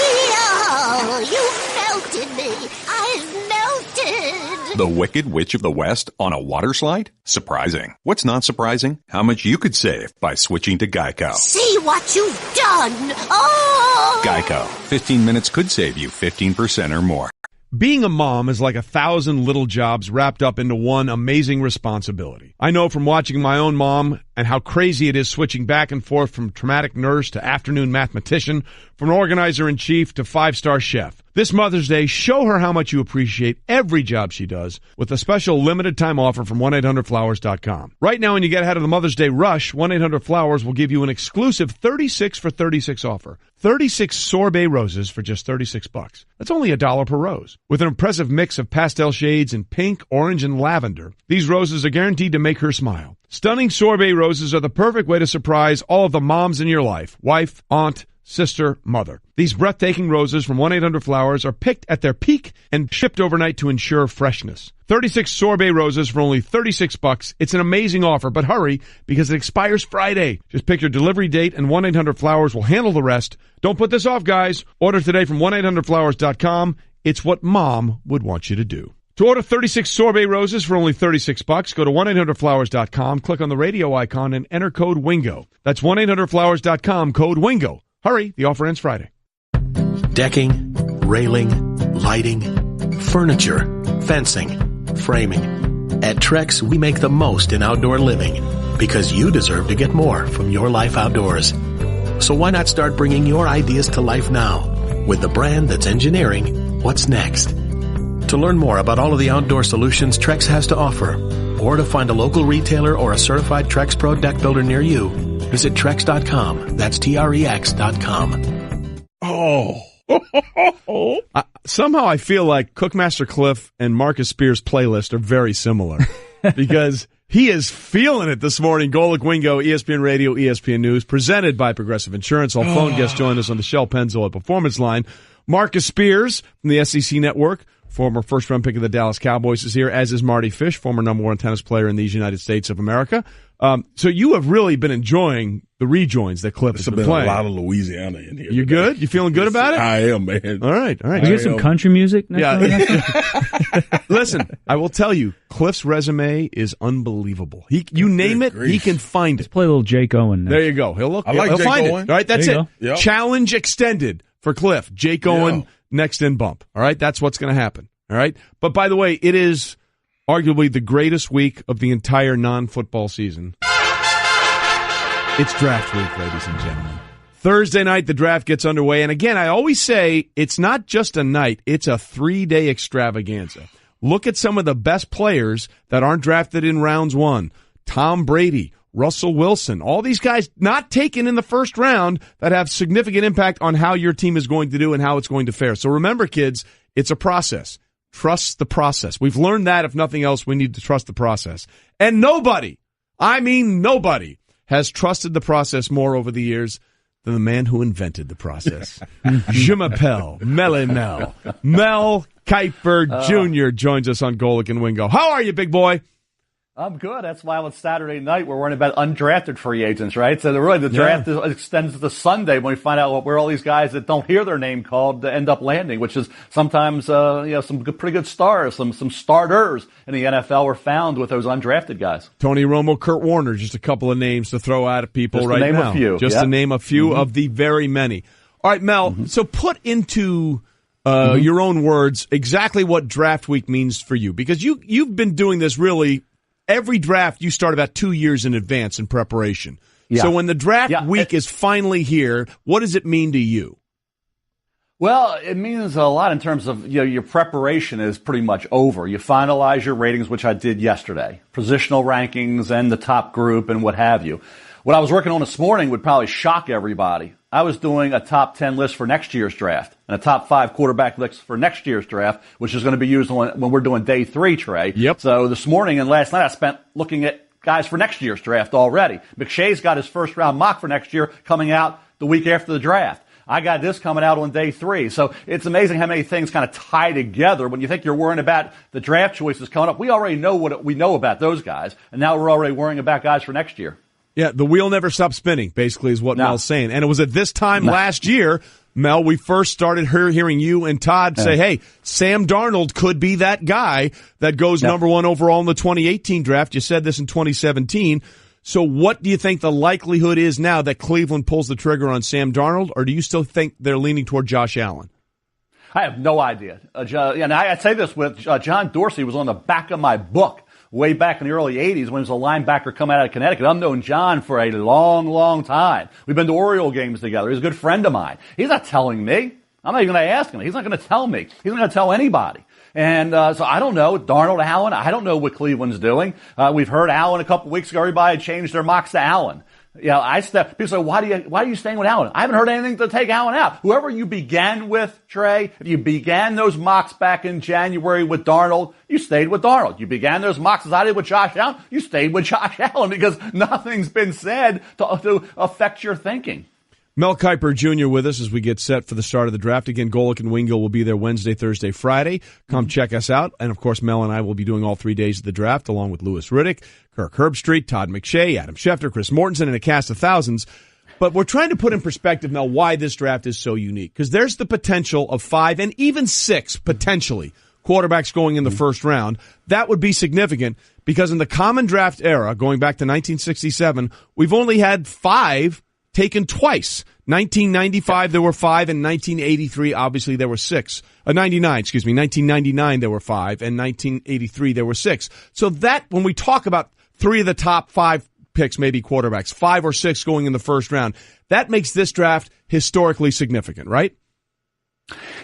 Speaker 13: Whee-oh! You melted me! I've melted!
Speaker 14: The Wicked Witch of the West on a water slide? Surprising. What's not surprising? How much you could save by switching to Geico.
Speaker 13: See what you've done! Oh!
Speaker 14: Geico. 15 minutes could save you 15% or more.
Speaker 1: Being a mom is like 1,000 little jobs wrapped up into one amazing responsibility. I know from watching my own mom and how crazy it is switching back and forth from traumatic nurse to afternoon mathematician, from organizer-in-chief to 5-star chef. This Mother's Day, show her how much you appreciate every job she does with a special limited-time offer from 1-800-Flowers.com. Right now, when you get ahead of the Mother's Day rush, 1-800-Flowers will give you an exclusive 36 for 36 offer. 36 sorbet roses for just $36. That's only $1 per rose. With an impressive mix of pastel shades in pink, orange, and lavender, these roses are guaranteed to make her smile. Stunning sorbet roses are the perfect way to surprise all of the moms in your life. Wife, aunt, sister, mother. These breathtaking roses from 1-800-Flowers are picked at their peak and shipped overnight to ensure freshness. 36 sorbet roses for only $36. It's an amazing offer, but hurry because it expires Friday. Just pick your delivery date and 1-800-Flowers will handle the rest. Don't put this off, guys. Order today from 1-800-Flowers.com. It's what Mom would want you to do. To order 36 sorbet roses for only $36, go to 1-800-Flowers.com, click on the radio icon, and enter code WINGO. That's 1-800-Flowers.com, code WINGO. Hurry, the offer ends Friday.
Speaker 2: Decking, railing, lighting, furniture, fencing, framing. At Trex, we make the most in outdoor living because you deserve to get more from your life outdoors. So why not start bringing your ideas to life now with the brand that's engineering what's next? To learn more about all of the outdoor solutions Trex has to offer, or to find a local retailer or a certified Trex Pro deck builder near you, visit Trex.com. That's Trex.com.
Speaker 1: Somehow I feel like Cookmaster Cliff and Marcus Spears' playlist are very similar because he is feeling it this morning. Golic Wingo, ESPN Radio, ESPN News, presented by Progressive Insurance. All phone guests join us on the Shell Pennzoil Performance Line. Marcus Spears from the SEC Network, former first-round pick of the Dallas Cowboys, is here, as is Mardy Fish, former number one tennis player in these United States of America. So you have really been enjoying the rejoins that Cliff has been playing.
Speaker 3: A lot of Louisiana in here.
Speaker 1: You good? You feeling good about it?
Speaker 3: I am, man.
Speaker 1: All right.
Speaker 4: We get some country music next time?
Speaker 1: Listen, I will tell you, Cliff's resume is unbelievable. You name it, he can find it.
Speaker 4: Let's play a little Jake Owen next.
Speaker 1: There you go. He'll
Speaker 3: Jake
Speaker 1: find
Speaker 3: Owen.
Speaker 1: it. All right, that's it.
Speaker 3: Yep.
Speaker 1: Challenge extended for Cliff. Jake Owen, next in bump. All right, that's what's going to happen. All right. But by the way, it is arguably the greatest week of the entire non-football season. It's draft week, ladies and gentlemen. Thursday night, the draft gets underway. And again, I always say it's not just a night, it's a 3-day extravaganza. Look at some of the best players that aren't drafted in rounds one. Tom Brady, Russell Wilson, all these guys not taken in the first round that have significant impact on how your team is going to do and how it's going to fare. So remember, kids, it's a process. Trust the process. We've learned that, if nothing else, we need to trust the process. And nobody, has trusted the process more over the years than the man who invented the process. Je m'appelle Mel. Mel Kiper Jr. joins us on Golic and Wingo. How are you, big boy?
Speaker 15: I'm good. That's why on Saturday night we're worrying about undrafted free agents, right? So the draft extends to Sunday when we find out where all these guys that don't hear their name called end up landing, which is sometimes some pretty good stars, some starters in the NFL were found with those undrafted guys.
Speaker 1: Tony Romo, Kurt Warner, just a couple of names to throw out at people
Speaker 15: just
Speaker 1: right
Speaker 15: to name
Speaker 1: now.
Speaker 15: A few.
Speaker 1: Just to name a few of the very many. All right, Mel. So put into your own words exactly what draft week means for you, because you've been doing this really. Every draft, you start about 2 years in advance in preparation. Yeah. So when the draft week is finally here, what does it mean to you?
Speaker 15: Well, it means a lot in terms of your preparation is pretty much over. You finalize your ratings, which I did yesterday, positional rankings and the top group and what have you. What I was working on this morning would probably shock everybody. I was doing a top 10 list for next year's draft and a top 5 quarterback list for next year's draft, which is going to be used when we're doing day 3, Trey.
Speaker 1: Yep.
Speaker 15: So this morning and last night I spent looking at guys for next year's draft already. McShay's got his first round mock for next year coming out the week after the draft. I got this coming out on day 3. So it's amazing how many things kind of tie together. When you think you're worrying about the draft choices coming up, we already know what we know about those guys, and now we're already worrying about guys for next year.
Speaker 1: Yeah, the wheel never stops spinning, basically, is what Mel's saying. And it was at this time last year, Mel, we first started hearing you and Todd say, hey, Sam Darnold could be that guy that goes number 1 overall in the 2018 draft. You said this in 2017. So what do you think the likelihood is now that Cleveland pulls the trigger on Sam Darnold, or do you still think they're leaning toward Josh Allen?
Speaker 15: I have no idea. And I say this with John Dorsey was on the back of my book. Way back in the early 80s when he was a linebacker coming out of Connecticut. I've known John for a long, long time. We've been to Oriole games together. He's a good friend of mine. He's not telling me. I'm not even going to ask him. He's not going to tell me. He's not going to tell anybody. And so I don't know. Darnold, Allen, I don't know what Cleveland's doing. We've heard Allen a couple weeks ago. Everybody had changed their mocks to Allen. People say, why are you staying with Allen? I haven't heard anything to take Allen out. Whoever you began with, Trey, if you began those mocks back in January with Darnold, you stayed with Darnold. You began those mocks as I did with Josh Allen, you stayed with Josh Allen because nothing's been said to affect your thinking.
Speaker 1: Mel Kiper Jr. with us as we get set for the start of the draft. Again, Golic and Wingo will be there Wednesday, Thursday, Friday. Come check us out. And, of course, Mel and I will be doing all 3 days of the draft, along with Louis Riddick, Kirk Herbstreit, Todd McShay, Adam Schefter, Chris Mortensen, and a cast of thousands. But we're trying to put in perspective now why this draft is so unique. Because there's the potential of 5 and even 6, potentially, quarterbacks going in the first round. That would be significant because in the common draft era, going back to 1967, we've only had 5 taken twice. 1995, there were 5, and 1983, obviously, there were 6. 1999, there were 5, and 1983, there were 6. So that, when we talk about 3 of the top 5 picks, maybe quarterbacks, 5 or 6 going in the first round, that makes this draft historically significant, right?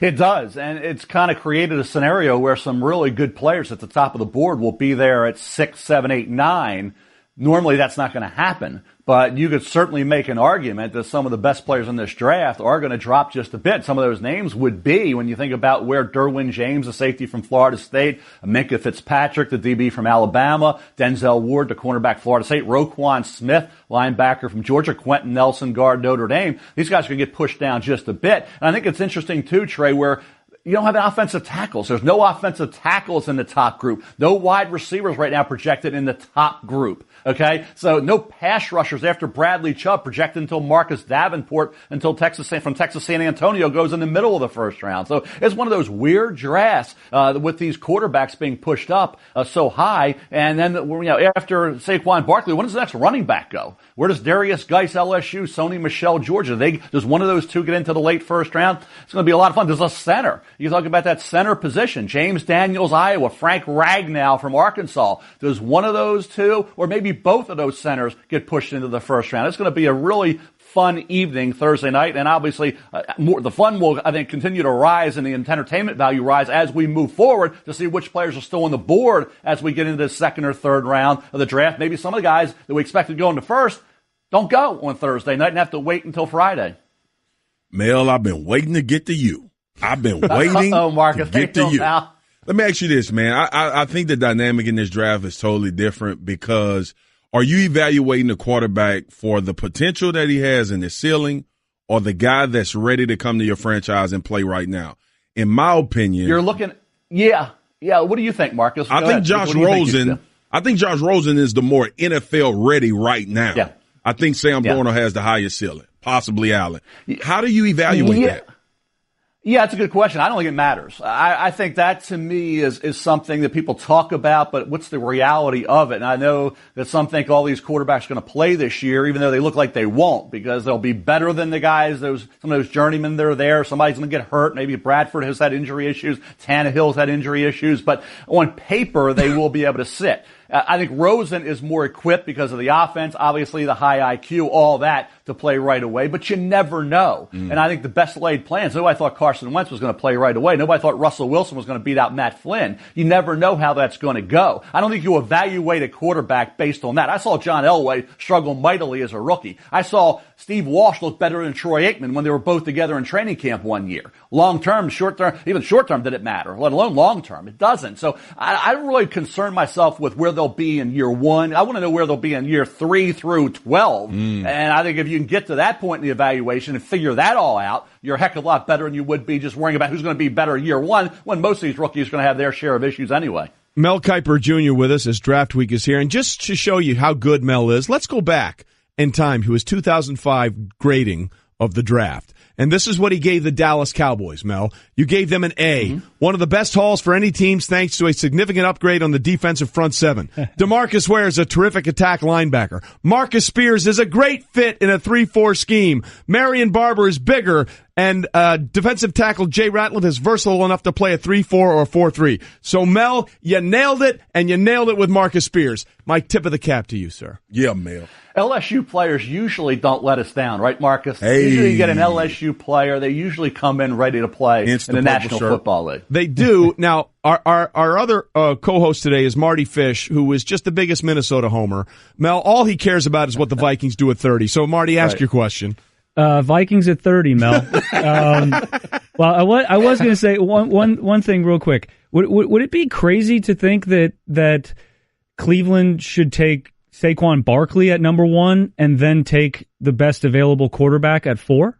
Speaker 15: It does, and it's kind of created a scenario where some really good players at the top of the board will be there at 6, 7, 8, 9. Normally that's not going to happen, but you could certainly make an argument that some of the best players in this draft are going to drop just a bit. Some of those names would be, when you think about where Derwin James, the safety from Florida State, Minkah Fitzpatrick, the DB from Alabama, Denzel Ward, the cornerback Florida State, Roquan Smith, linebacker from Georgia, Quentin Nelson, guard Notre Dame. These guys are going to get pushed down just a bit. And I think it's interesting too, Trey, where you don't have offensive tackles. There's no offensive tackles in the top group. No wide receivers right now projected in the top group. Okay? So no pass rushers after Bradley Chubb projected until Marcus Davenport from Texas San Antonio goes in the middle of the first round. So it's one of those weird drafts with these quarterbacks being pushed up so high. And then after Saquon Barkley, when does the next running back go? Where does Darius Geis, LSU, Sony Michel, Georgia? Does one of those two get into the late first round? It's going to be a lot of fun. There's a center. You talk about that center position. James Daniels, Iowa. Frank Ragnow from Arkansas. Does one of those two, or maybe both of those centers, get pushed into the first round? It's going to be a really fun evening Thursday night, and obviously the fun will, I think, continue to rise and the entertainment value rise as we move forward to see which players are still on the board as we get into the second or third round of the draft. Maybe some of the guys that we expected to go in the first don't go on Thursday night and have to wait until Friday.
Speaker 3: Mel, I've been waiting to get to you. I've been waiting
Speaker 15: Marcus,
Speaker 3: to get to you. Now. Let me ask you this, man. I think the dynamic in this draft is totally different because are you evaluating the quarterback for the potential that he has in the ceiling or the guy that's ready to come to your franchise and play right now? In my opinion.
Speaker 15: You're looking – yeah. What do you think, Marcus?
Speaker 3: I think Josh Rosen is the more NFL ready right now.
Speaker 15: Yeah.
Speaker 3: I think Sam Darnold has the highest ceiling, possibly Allen. How do you evaluate that?
Speaker 15: Yeah, it's a good question. I don't think it matters. I think that to me is something that people talk about, but what's the reality of it? And I know that some think all these quarterbacks are going to play this year, even though they look like they won't, because they'll be better than the guys, some of those journeymen that are there. Somebody's going to get hurt. Maybe Bradford has had injury issues. Tannehill's had injury issues. But on paper, they will be able to sit. I think Rosen is more equipped because of the offense, obviously the high IQ, all that to play right away, but you never know. And I think the best laid plans, nobody thought Carson Wentz was going to play right away. Nobody thought Russell Wilson was going to beat out Matt Flynn. You never know how that's going to go. I don't think you evaluate a quarterback based on that. I saw John Elway struggle mightily as a rookie. I saw Steve Walsh look better than Troy Aikman when they were both together in training camp one year. Long term, short term, even short term, did it matter, let alone long term? It doesn't. So I really concern myself with where they'll be in year 1. I want to know where they'll be in year 3 through 12. And I think if you can get to that point in the evaluation and figure that all out, you're a heck of a lot better than you would be just worrying about who's going to be better year 1 when most of these rookies are going to have their share of issues anyway.
Speaker 1: Mel Kiper Jr. with us as Draft Week is here. And just to show you how good Mel is, let's go back in time to his 2005 grading of the draft. And this is what he gave the Dallas Cowboys, Mel. You gave them an A. One of the best hauls for any teams thanks to a significant upgrade on the defensive front seven. DeMarcus Ware is a terrific attack linebacker. Marcus Spears is a great fit in a 3-4 scheme. Marion Barber is bigger. And defensive tackle Jay Ratliff is versatile enough to play a 3-4 or a 4-3. So, Mel, you nailed it, and you nailed it with Marcus Spears. My tip of the cap to you, sir.
Speaker 3: Yeah, Mel.
Speaker 15: LSU players usually don't let us down, right, Marcus?
Speaker 3: Hey.
Speaker 15: Usually you get an LSU player, they usually come in ready to play in the National Football League.
Speaker 1: They do. Now, our other co-host today is Mardy Fish, who is just the biggest Minnesota homer. Mel, all he cares about is what the Vikings do at 30. So, Marty, ask your question.
Speaker 4: Vikings at 30, Mel. Well, I was going to say one thing real quick. Would it be crazy to think that Cleveland should take Saquon Barkley at number 1 and then take the best available quarterback at 4?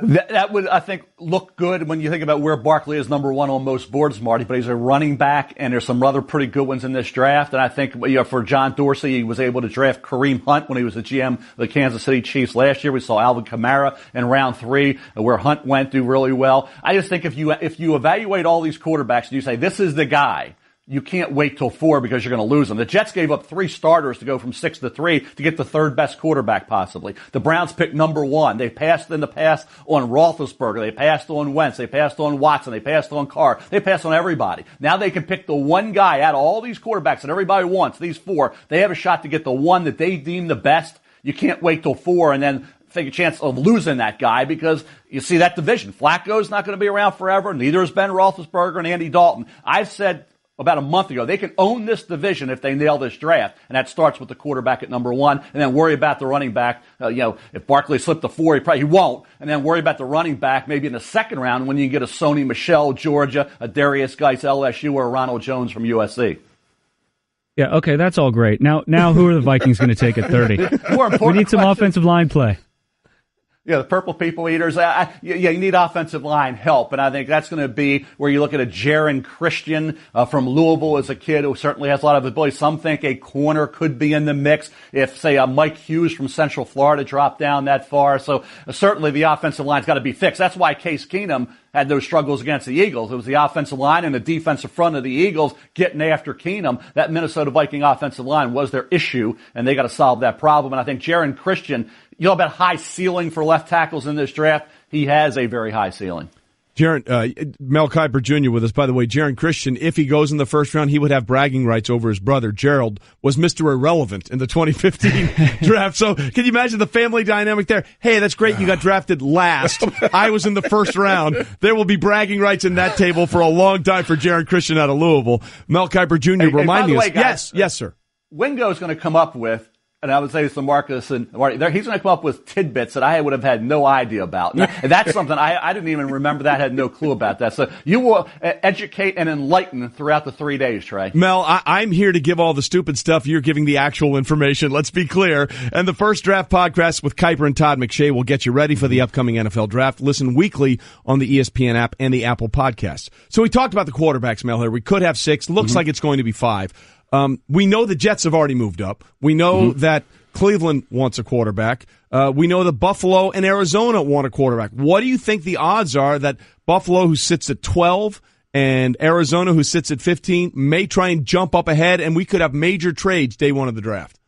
Speaker 15: That would, I think, look good when you think about where Barkley is number one on most boards, Marty, but he's a running back, and there's some other pretty good ones in this draft. And I think for John Dorsey, he was able to draft Kareem Hunt when he was the GM of the Kansas City Chiefs last year. We saw Alvin Kamara in round 3, where Hunt went do really well. I just think if you evaluate all these quarterbacks and you say, this is the guy, you can't wait till 4 because you're going to lose them. The Jets gave up 3 starters to go from 6 to 3 to get the third best quarterback possibly. The Browns picked number 1. They passed in the past on Roethlisberger. They passed on Wentz. They passed on Watson. They passed on Carr. They passed on everybody. Now they can pick the one guy out of all these quarterbacks that everybody wants, these 4. They have a shot to get the one that they deem the best. You can't wait till 4 and then take a chance of losing that guy because you see that division. Flacco's not going to be around forever. Neither is Ben Roethlisberger and Andy Dalton. I've said about a month ago, they can own this division if they nail this draft, and that starts with the quarterback at number 1, and then worry about the running back. If Barkley slipped to 4, he won't, and then worry about the running back maybe in the second round when you can get a Sony Michel, Georgia, a Darius Geis, LSU, or a Ronald Jones from USC.
Speaker 4: Yeah, okay, that's all great. Now who are the Vikings going to take at 30?
Speaker 15: More important
Speaker 4: we need some
Speaker 15: question.
Speaker 4: offensive line play.
Speaker 15: Yeah, the purple people eaters. You need offensive line help, and I think that's going to be where you look at a Jaron Christian from Louisville as a kid who certainly has a lot of ability. Some think a corner could be in the mix if, say, a Mike Hughes from Central Florida dropped down that far. So certainly the offensive line's got to be fixed. That's why Case Keenum had those struggles against the Eagles. It was the offensive line and the defensive front of the Eagles getting after Keenum. That Minnesota Viking offensive line was their issue, and they got to solve that problem. And I think Jaron Christian, you know about high ceiling for left tackles in this draft? He has a very high ceiling.
Speaker 1: Mel Kiper Jr. with us, by the way. Jaron Christian, if he goes in the first round, he would have bragging rights over his brother. Gerald was Mr. Irrelevant in the 2015 draft. So can you imagine the family dynamic there? Hey, that's great. You got drafted last. I was in the first round. There will be bragging rights in that table for a long time for Jaron Christian out of Louisville. Mel Kiper Jr. reminding us.
Speaker 15: Guys,
Speaker 1: yes, sir.
Speaker 15: Wingo's going to come up with, and I would say this to Marcus and Marty, he's going to come up with tidbits that I would have had no idea about. And that's something I didn't even remember that, had no clue about that. So you will educate and enlighten throughout the 3 days, Trey.
Speaker 1: Mel, I'm here to give all the stupid stuff. You're giving the actual information. Let's be clear. And the First Draft podcast with Kiper and Todd McShay will get you ready for the upcoming NFL draft. Listen weekly on the ESPN app and the Apple Podcasts. So we talked about the quarterbacks, Mel, here. We could have 6. Looks like it's going to be 5. We know the Jets have already moved up. We know that Cleveland wants a quarterback. We know that Buffalo and Arizona want a quarterback. What do you think the odds are that Buffalo, who sits at 12, and Arizona, who sits at 15, may try and jump up ahead, and we could have major trades day 1 of the draft?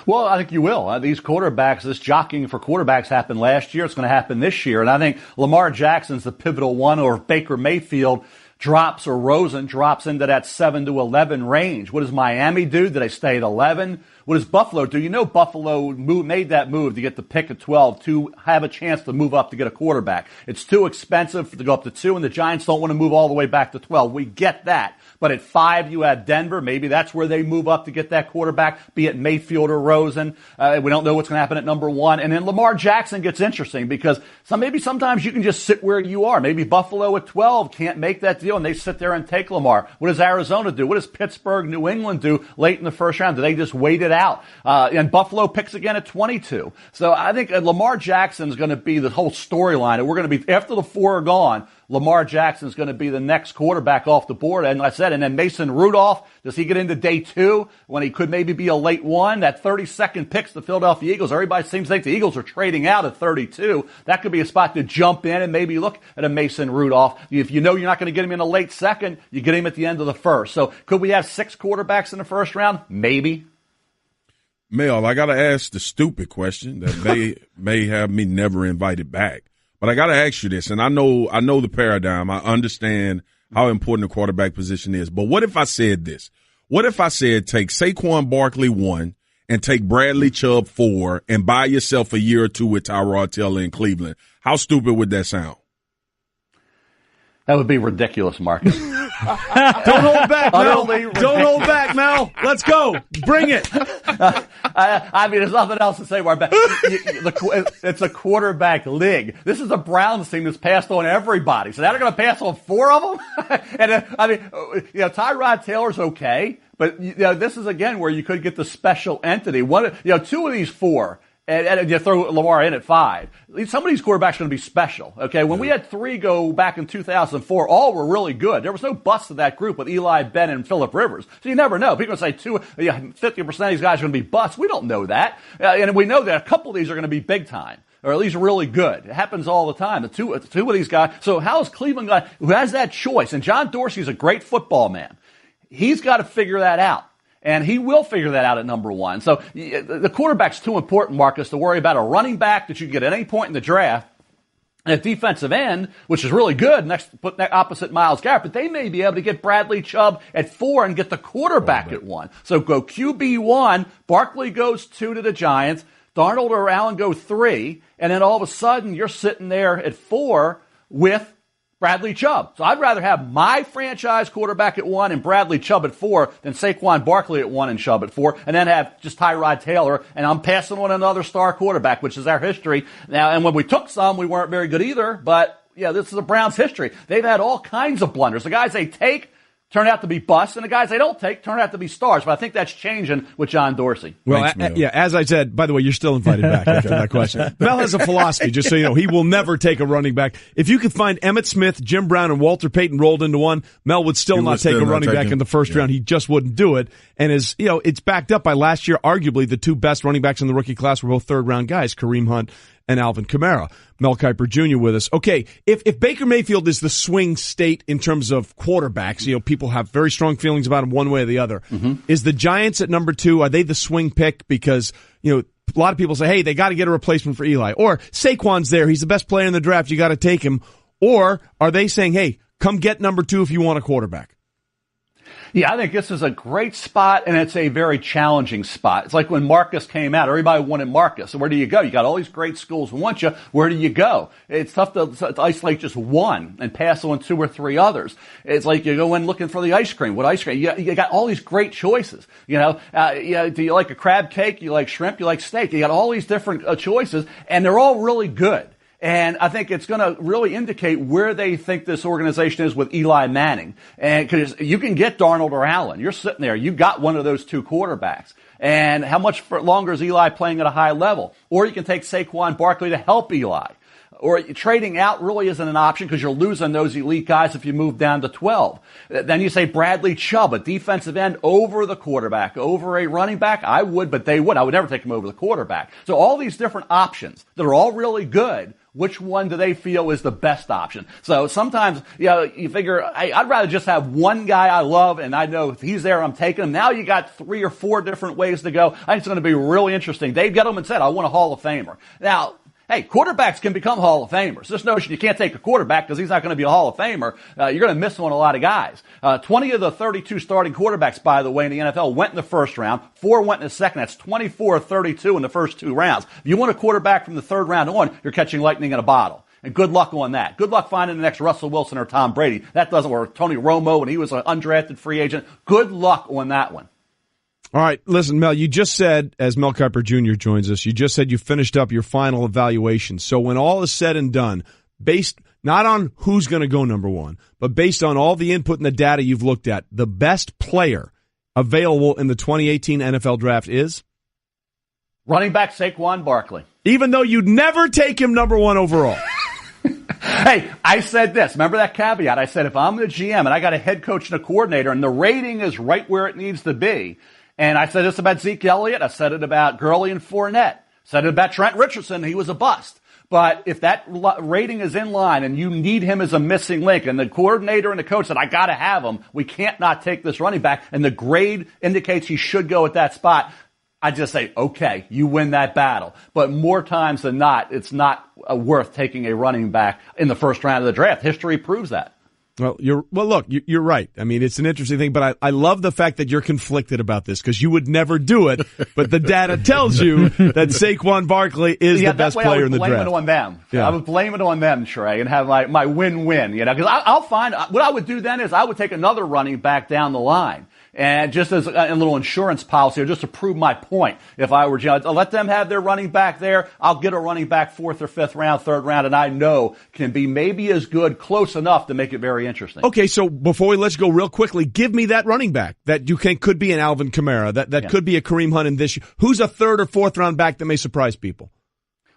Speaker 15: Well, I think you will. These quarterbacks, this jockeying for quarterbacks happened last year. It's going to happen this year. And I think Lamar Jackson's the pivotal one, or Baker Mayfield drops, or Rosen drops into that 7 to 11 range. What does Miami do? Do they stay at 11? What does Buffalo do? You know Buffalo made that move to get the pick at 12 to have a chance to move up to get a quarterback. It's too expensive to go up to 2, and the Giants don't want to move all the way back to 12. We get that. But at 5, you have Denver. Maybe that's where they move up to get that quarterback, be it Mayfield or Rosen. We don't know what's going to happen at number 1. And then Lamar Jackson gets interesting because maybe sometimes you can just sit where you are. Maybe Buffalo at 12 can't make that deal, and they sit there and take Lamar. What does Arizona do? What does Pittsburgh, New England do late in the first round? Do they just wait it out? And Buffalo picks again at 22. So I think Lamar Jackson's going to be the whole storyline. And we're going to be, after the 4 are gone, Lamar Jackson's going to be the next quarterback off the board. And like I said, and then Mason Rudolph, does he get into day 2 when he could maybe be a late 1? That 32nd picks the Philadelphia Eagles. Everybody seems to think the Eagles are trading out at 32. That could be a spot to jump in and maybe look at a Mason Rudolph. If you know you're not going to get him in the late 2nd, you get him at the end of the 1st. So could we have 6 quarterbacks in the first round? Maybe.
Speaker 3: Mel, I got to ask the stupid question that may have me never invited back. But I got to ask you this, and I know the paradigm. I understand how important the quarterback position is. But what if I said this? What if I said take Saquon Barkley 1 and take Bradley Chubb 4 and buy yourself a year or 2 with Tyrod Taylor in Cleveland? How stupid would that sound?
Speaker 15: That would be ridiculous, Marcus.
Speaker 1: Don't hold back, Mel. Don't hold back, Mel. Let's go. Bring it.
Speaker 15: I mean, there's nothing else to say. It's a quarterback league. This is a Browns team that's passed on everybody. So now they're going to pass on 4 of them? And Tyrod Taylor's okay. But, this is, again, where you could get the special entity. 2 of these 4 and you throw Lamar in at 5. Some of these quarterbacks are going to be special. Okay, when we had 3 go back in 2004, all were really good. There was no bust of that group with Eli, Ben, and Phillip Rivers. So you never know. People say 50% of these guys are going to be busts. We don't know that, and we know that a couple of these are going to be big time, or at least really good. It happens all the time. The two of these guys. So how is Cleveland guy who has that choice? And John Dorsey's a great football man. He's got to figure that out. And he will figure that out at number 1. So the quarterback's too important, Marcus, to worry about a running back that you can get at any point in the draft, and a defensive end, which is really good, put opposite Myles Garrett, but they may be able to get Bradley Chubb at 4 and get the quarterback at 1. So go QB1, Barkley goes 2 to the Giants, Darnold or Allen go 3, and then all of a sudden you're sitting there at 4 with Bradley Chubb. So I'd rather have my franchise quarterback at 1 and Bradley Chubb at 4 than Saquon Barkley at 1 and Chubb at 4, and then have just Tyrod Taylor, and I'm passing on another star quarterback, which is our history. Now, and when we took some, we weren't very good either, but yeah, this is the Browns' history. They've had all kinds of blunders. The guys they take turn out to be busts, and the guys they don't take turn out to be stars. But I think that's changing with John Dorsey.
Speaker 1: Well, yeah, as I said, by the way, you're still invited back after that question. Mel has a philosophy, just so you know. He will never take a running back. If you could find Emmitt Smith, Jim Brown, and Walter Payton rolled into one, Mel would still not take a running back in the first round. He just wouldn't do it. And it's backed up by last year, arguably the 2 best running backs in the rookie class were both third-round guys, Kareem Hunt and Alvin Kamara. Mel Kiper Jr. with us. Okay, if Baker Mayfield is the swing state in terms of quarterbacks, people have very strong feelings about him one way or the other. Mm-hmm. Is the Giants at number 2, are they the swing pick? Because, a lot of people say, hey, they got to get a replacement for Eli. Or Saquon's there. He's the best player in the draft. You got to take him. Or are they saying, hey, come get number 2 if you want a quarterback?
Speaker 15: Yeah, I think this is a great spot, and it's a very challenging spot. It's like when Marcus came out. Everybody wanted Marcus. So where do you go? You got all these great schools who want you. Where do you go? It's tough to isolate just one and pass on 2 or 3 others. It's like you go in looking for the ice cream. What ice cream? You got all these great choices. Do you like a crab cake? You like shrimp? You like steak? You got all these different choices, and they're all really good. And I think it's going to really indicate where they think this organization is with Eli Manning. And because you can get Darnold or Allen. You're sitting there. You got one of those 2 quarterbacks. And how much longer is Eli playing at a high level? Or you can take Saquon Barkley to help Eli. Or trading out really isn't an option because you're losing those elite guys if you move down to 12. Then you say Bradley Chubb, a defensive end over the quarterback, over a running back. I would, but they would. I would never take him over the quarterback. So all these different options that are all really good. Which one do they feel is the best option? So sometimes, you figure, I'd rather just have one guy I love, and I know if he's there, I'm taking him. Now you got 3 or 4 different ways to go. I think it's going to be really interesting. Dave Gettleman said, I want a Hall of Famer. Now, hey, quarterbacks can become Hall of Famers. This notion you can't take a quarterback because he's not going to be a Hall of Famer, you're going to miss on a lot of guys. 20 of the 32 starting quarterbacks, by the way, in the NFL went in the first round. 4 went in the second. That's 24-32 in the first 2 rounds. If you want a quarterback from the 3rd round on, you're catching lightning in a bottle. And good luck on that. Good luck finding the next Russell Wilson or Tom Brady. That doesn't work. Tony Romo, when he was an undrafted free agent. Good luck on that one.
Speaker 1: All right, listen, Mel, you just said, as Mel Kiper Jr. joins us, you just said you finished up your final evaluation. So when all is said and done, based not on who's going to go number 1, but based on all the input and the data you've looked at, the best player available in the 2018 NFL Draft is?
Speaker 15: Running back Saquon Barkley.
Speaker 1: Even though you'd never take him number 1 overall.
Speaker 15: Hey, I said this. Remember that caveat? I said if I'm the GM and I got a head coach and a coordinator and the rating is right where it needs to be, and I said this about Zeke Elliott. I said it about Gurley and Fournette. I said it about Trent Richardson. He was a bust. But if that rating is in line and you need him as a missing link and the coordinator and the coach said, I got to have him, we can't not take this running back, and the grade indicates he should go at that spot, I just say, okay, you win that battle. But more times than not, it's not worth taking a running back in the first round of the draft. History proves that.
Speaker 1: Well, look, you're right. I mean, it's an interesting thing, but I love the fact that you're conflicted about this because you would never do it, but the data tells you that Saquon Barkley is the best player in the draft.
Speaker 15: I would blame it on them. Yeah. I would blame it on them, Trey, and have my win-win, because I'll find what I would do then is I would take another running back down the line. And just as a little insurance policy, or just to prove my point, if I were I'd let them have their running back there. I'll get a running back 4th or 5th round, 3rd round, and I know can be maybe as good, close enough to make it very interesting.
Speaker 1: Okay, so before we let you go real quickly, give me that running back that you think could be an Alvin Kamara, that could be a Kareem Hunt in this year. Who's a 3rd or 4th round back that may surprise people?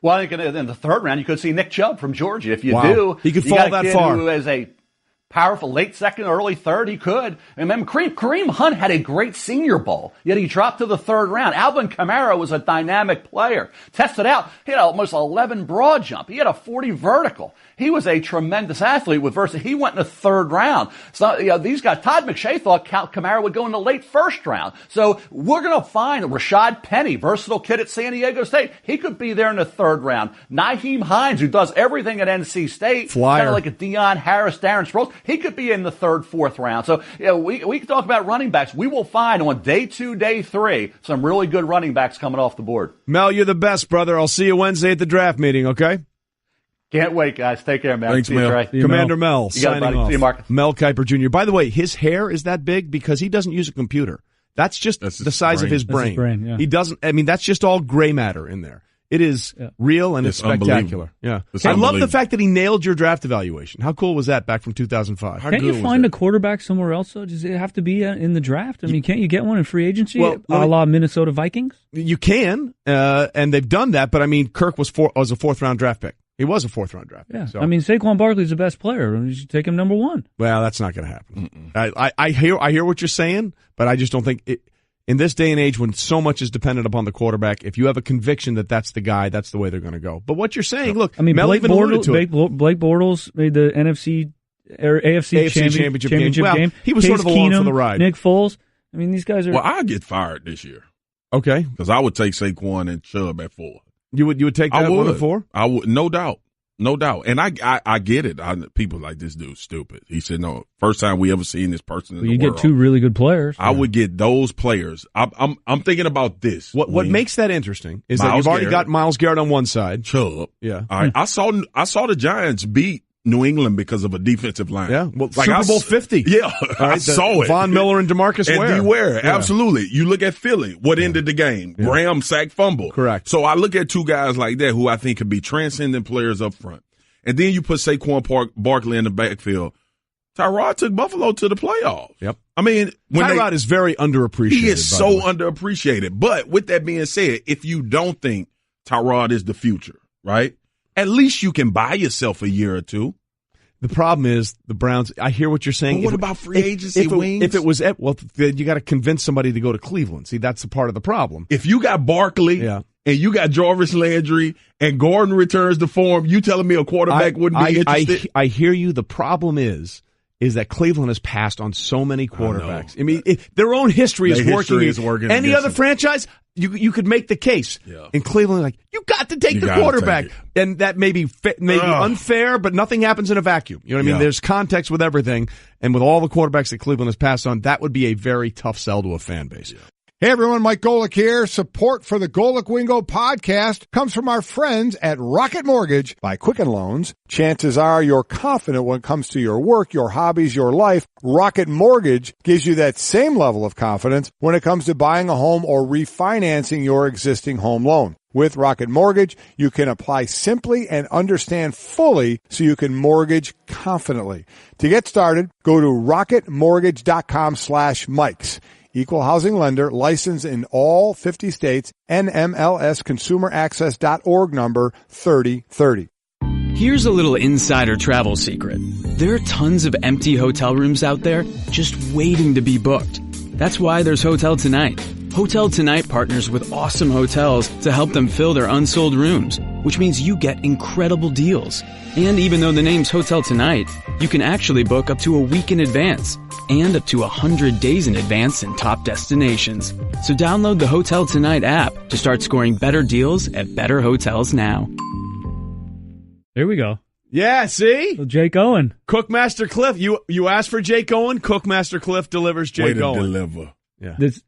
Speaker 15: Well, I think in the 3rd round, you could see Nick Chubb from Georgia. If you do,
Speaker 1: he could fall that far.
Speaker 15: Who is a powerful late 2nd, early 3rd, he could. And remember, Kareem Hunt had a great Senior Bowl, yet he dropped to the 3rd round. Alvin Kamara was a dynamic player. Tested out, he had almost 11 broad jump. He had a 40 vertical. He was a tremendous athlete with versus. He went in the 3rd round. So these guys, Todd McShay thought Kamara would go in the late 1st round. So we're going to find Rashad Penny, versatile kid at San Diego State. He could be there in the 3rd round. Nyheim Hines, who does everything at NC State, kind of like a Deion Harris, Darren Sproles. He could be in the 3rd, 4th round. So we can talk about running backs. We will find on day 2, day 3, some really good running backs coming off the board.
Speaker 1: Mel, you're the best, brother. I'll see you Wednesday at the draft meeting, okay?
Speaker 15: Can't wait, guys. Take care, man.
Speaker 3: Thanks,
Speaker 15: See you,
Speaker 3: Mel.
Speaker 15: Trey.
Speaker 1: Commander Mel, signing off.
Speaker 15: See you, Marcus.
Speaker 1: Mel Kiper Jr. By the way, his hair is that big because he doesn't use a computer. That's just the size of his brain.
Speaker 4: Yeah.
Speaker 1: He doesn't. I mean, that's just all gray matter in there. It is real and it's spectacular. Yeah, I love the fact that he nailed your draft evaluation. How cool was that back from 2005?
Speaker 4: Can't you find a quarterback somewhere else, though? Does it have to be in the draft? I mean, can't you get one in free agency, a la Minnesota Vikings?
Speaker 1: You can, and they've done that. But I mean, Kirk was a 4th round draft pick. He was a 4th round draft pick.
Speaker 4: Yeah,
Speaker 1: so.
Speaker 4: I mean, Saquon Barkley's the best player. You should take him number 1.
Speaker 1: Well, that's not going to happen. I hear what you're saying, but I just don't think it. In this day and age when so much is dependent upon the quarterback, if you have a conviction that that's the guy, that's the way they're going to go. But what you're saying, look,
Speaker 4: I mean,
Speaker 1: Mel even alluded to it.
Speaker 4: Blake Bortles made the AFC championship game.
Speaker 1: He was
Speaker 4: Case
Speaker 1: sort of along
Speaker 4: Keenum,
Speaker 1: for the ride.
Speaker 4: Nick Foles. I mean, these guys are.
Speaker 3: Well, I'll get fired this year.
Speaker 1: Okay.
Speaker 3: Because I would take Saquon and Chubb at 4.
Speaker 1: You would take that 1 at 4?
Speaker 3: I would, no doubt. No doubt. And I get it. People like, this dude's stupid. He said, no, first time we ever seen this person in the world.
Speaker 4: You get 2 really good players.
Speaker 3: I would get those players. I'm thinking about this.
Speaker 1: What makes that interesting is that you've already got Myles Garrett on one side.
Speaker 3: Chubb.
Speaker 1: Yeah.
Speaker 3: All right. I saw the Giants beat New England because of a defensive line.
Speaker 1: Yeah. Well, like Super Bowl 50.
Speaker 3: Yeah. I saw it.
Speaker 1: Von Miller and DeMarcus Ware.
Speaker 3: And D. Ware. Yeah. Absolutely. You look at Philly. What ended the game? Yeah. Graham sack fumble.
Speaker 1: Correct.
Speaker 3: So I look at 2 guys like that who I think could be transcendent players up front. And then you put Saquon Barkley in the backfield. Tyrod took Buffalo to the playoffs.
Speaker 1: Yep.
Speaker 3: I mean,
Speaker 1: Tyrod is very underappreciated.
Speaker 3: He is so underappreciated. But with that being said, if you don't think Tyrod is the future, right, at least you can buy yourself a year or 2.
Speaker 1: The problem is the Browns. I hear what you're saying.
Speaker 3: But what about free agency wings?
Speaker 1: If it was, then you got to convince somebody to go to Cleveland. See, that's a part of the problem.
Speaker 3: If you got Barkley, and you got Jarvis Landry, and Gordon returns to form, you telling me a quarterback wouldn't be interested?
Speaker 1: I hear you. The problem is that Cleveland has passed on so many quarterbacks. I mean, their own history is working. Any other franchise, you could make the case. Yeah. In Cleveland, like, you got to take the quarterback. And that may be unfair, but nothing happens in a vacuum. You know what I mean? Yeah. There's context with everything. And with all the quarterbacks that Cleveland has passed on, that would be a very tough sell to a fan base. Yeah.
Speaker 6: Hey everyone, Mike Golic here. Support for the Golic Wingo podcast comes from our friends at Rocket Mortgage by Quicken Loans. Chances are you're confident when it comes to your work, your hobbies, your life. Rocket Mortgage gives you that same level of confidence when it comes to buying a home or refinancing your existing home loan. With Rocket Mortgage, you can apply simply and understand fully so you can mortgage confidently. To get started, go to rocketmortgage.com/Mikes. Equal housing lender, licensed in all 50 states, NMLS consumeraccess.org number 3030.
Speaker 7: Here's a little insider travel secret. There are tons of empty hotel rooms out there just waiting to be booked. That's why there's Hotel Tonight. Hotel Tonight partners with awesome hotels to help them fill their unsold rooms, which means you get incredible deals. And even though the name's Hotel Tonight, you can actually book up to a week in advance and up to 100 days in advance in top destinations. So download the Hotel Tonight app to start scoring better deals at better hotels now.
Speaker 4: There we go.
Speaker 1: Yeah, see?
Speaker 4: So Jake Owen.
Speaker 1: Cookmaster Cliff. You asked for Jake Owen. Cookmaster Cliff delivers Jake Owen.
Speaker 3: Way to deliver.
Speaker 1: Yeah.
Speaker 4: This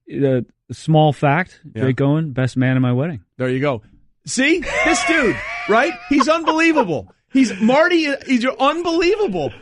Speaker 4: small fact, Jake Owen, best man in my wedding.
Speaker 1: There you go. See? This dude, right? He's unbelievable. He's unbelievable.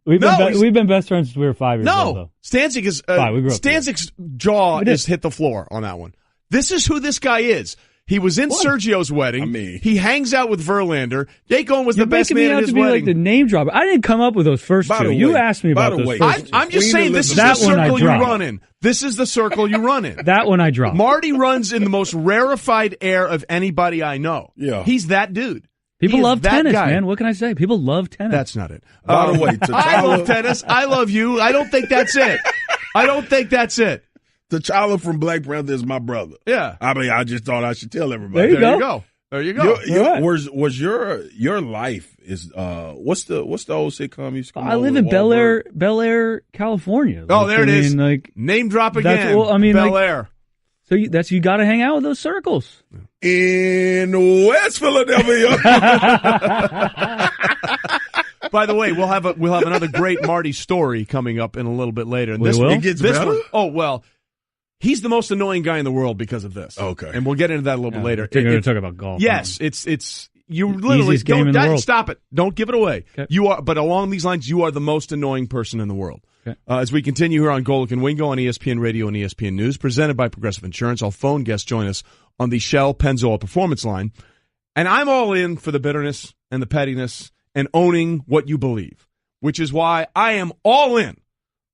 Speaker 4: We've been best friends since we were 5 years old.
Speaker 1: No, Stanczyk is Stanczyk's jaw has hit the floor on that one. This is who this guy is. He was in Sergio's wedding. He hangs out with Verlander. Jake Owen was the best man at his wedding.
Speaker 4: Like the name dropper. I didn't come up with those first two. You asked me about those first.
Speaker 1: I'm just saying this is the circle you run in. This is the circle you run in.
Speaker 4: That one I dropped.
Speaker 1: Marty runs in the most rarefied air of anybody I know.
Speaker 3: Yeah,
Speaker 1: he's that dude.
Speaker 4: People love tennis, man. What can I say? People love tennis.
Speaker 1: That's not it.
Speaker 3: By the way,
Speaker 1: I love tennis. I love you. I don't think that's it.
Speaker 3: T'Challa from Black Panther is my brother.
Speaker 1: Yeah.
Speaker 3: I mean, I just thought I should tell everybody.
Speaker 1: There you go.
Speaker 3: Was your life is what's the old sitcom you used to come
Speaker 4: I live in Bel Air, California.
Speaker 1: Oh, there it is. Name drop again. Bel Air.
Speaker 4: So you got to hang out with those circles
Speaker 3: in West Philadelphia.
Speaker 1: By the way, we'll have another great Marty story coming up in a little bit later. And
Speaker 3: it gets better?
Speaker 1: Oh well. He's the most annoying guy in the world because of this.
Speaker 3: Okay.
Speaker 1: And we'll get into that a little bit later.
Speaker 4: We're going to talk about golf.
Speaker 1: Yes, it's you literally don't stop it. Don't give it away.
Speaker 4: Okay.
Speaker 1: But along these lines, you are the most annoying person in the world.
Speaker 4: Okay.
Speaker 1: As we continue here on Golic and Wingo on ESPN Radio and ESPN News, presented by Progressive Insurance. All phone guests join us on the Shell Pennzoil Performance Line. And I'm all in for the bitterness and the pettiness and owning what you believe, which is why I am all in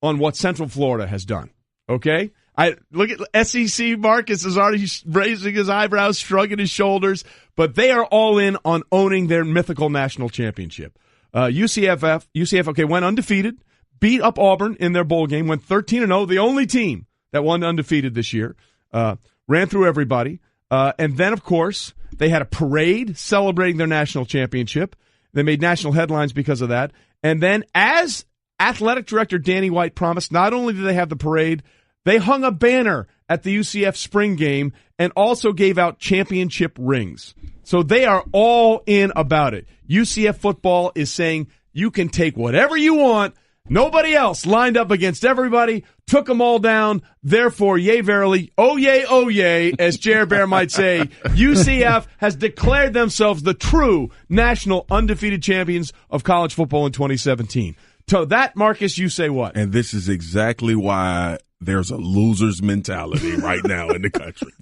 Speaker 1: on what Central Florida has done. Okay? I look at SEC. Marcus is already raising his eyebrows, shrugging his shoulders, but they are all in on owning their mythical national championship. UCF went undefeated, beat up Auburn in their bowl game, went 13-0, the only team that won undefeated this year, ran through everybody, and then, of course, they had a parade celebrating their national championship. They made national headlines because of that. And then, as athletic director Danny White promised, not only did they have the parade, they hung a banner at the UCF spring game and also gave out championship rings. So they are all in about it. UCF football is saying you can take whatever you want. Nobody else lined up against everybody, took them all down. Therefore, yay verily, oh yay, as Jer Bear might say, UCF has declared themselves the true national undefeated champions of college football in 2017. To that, Marcus, you say what?
Speaker 3: And this is exactly why there's a loser's mentality right now in the country.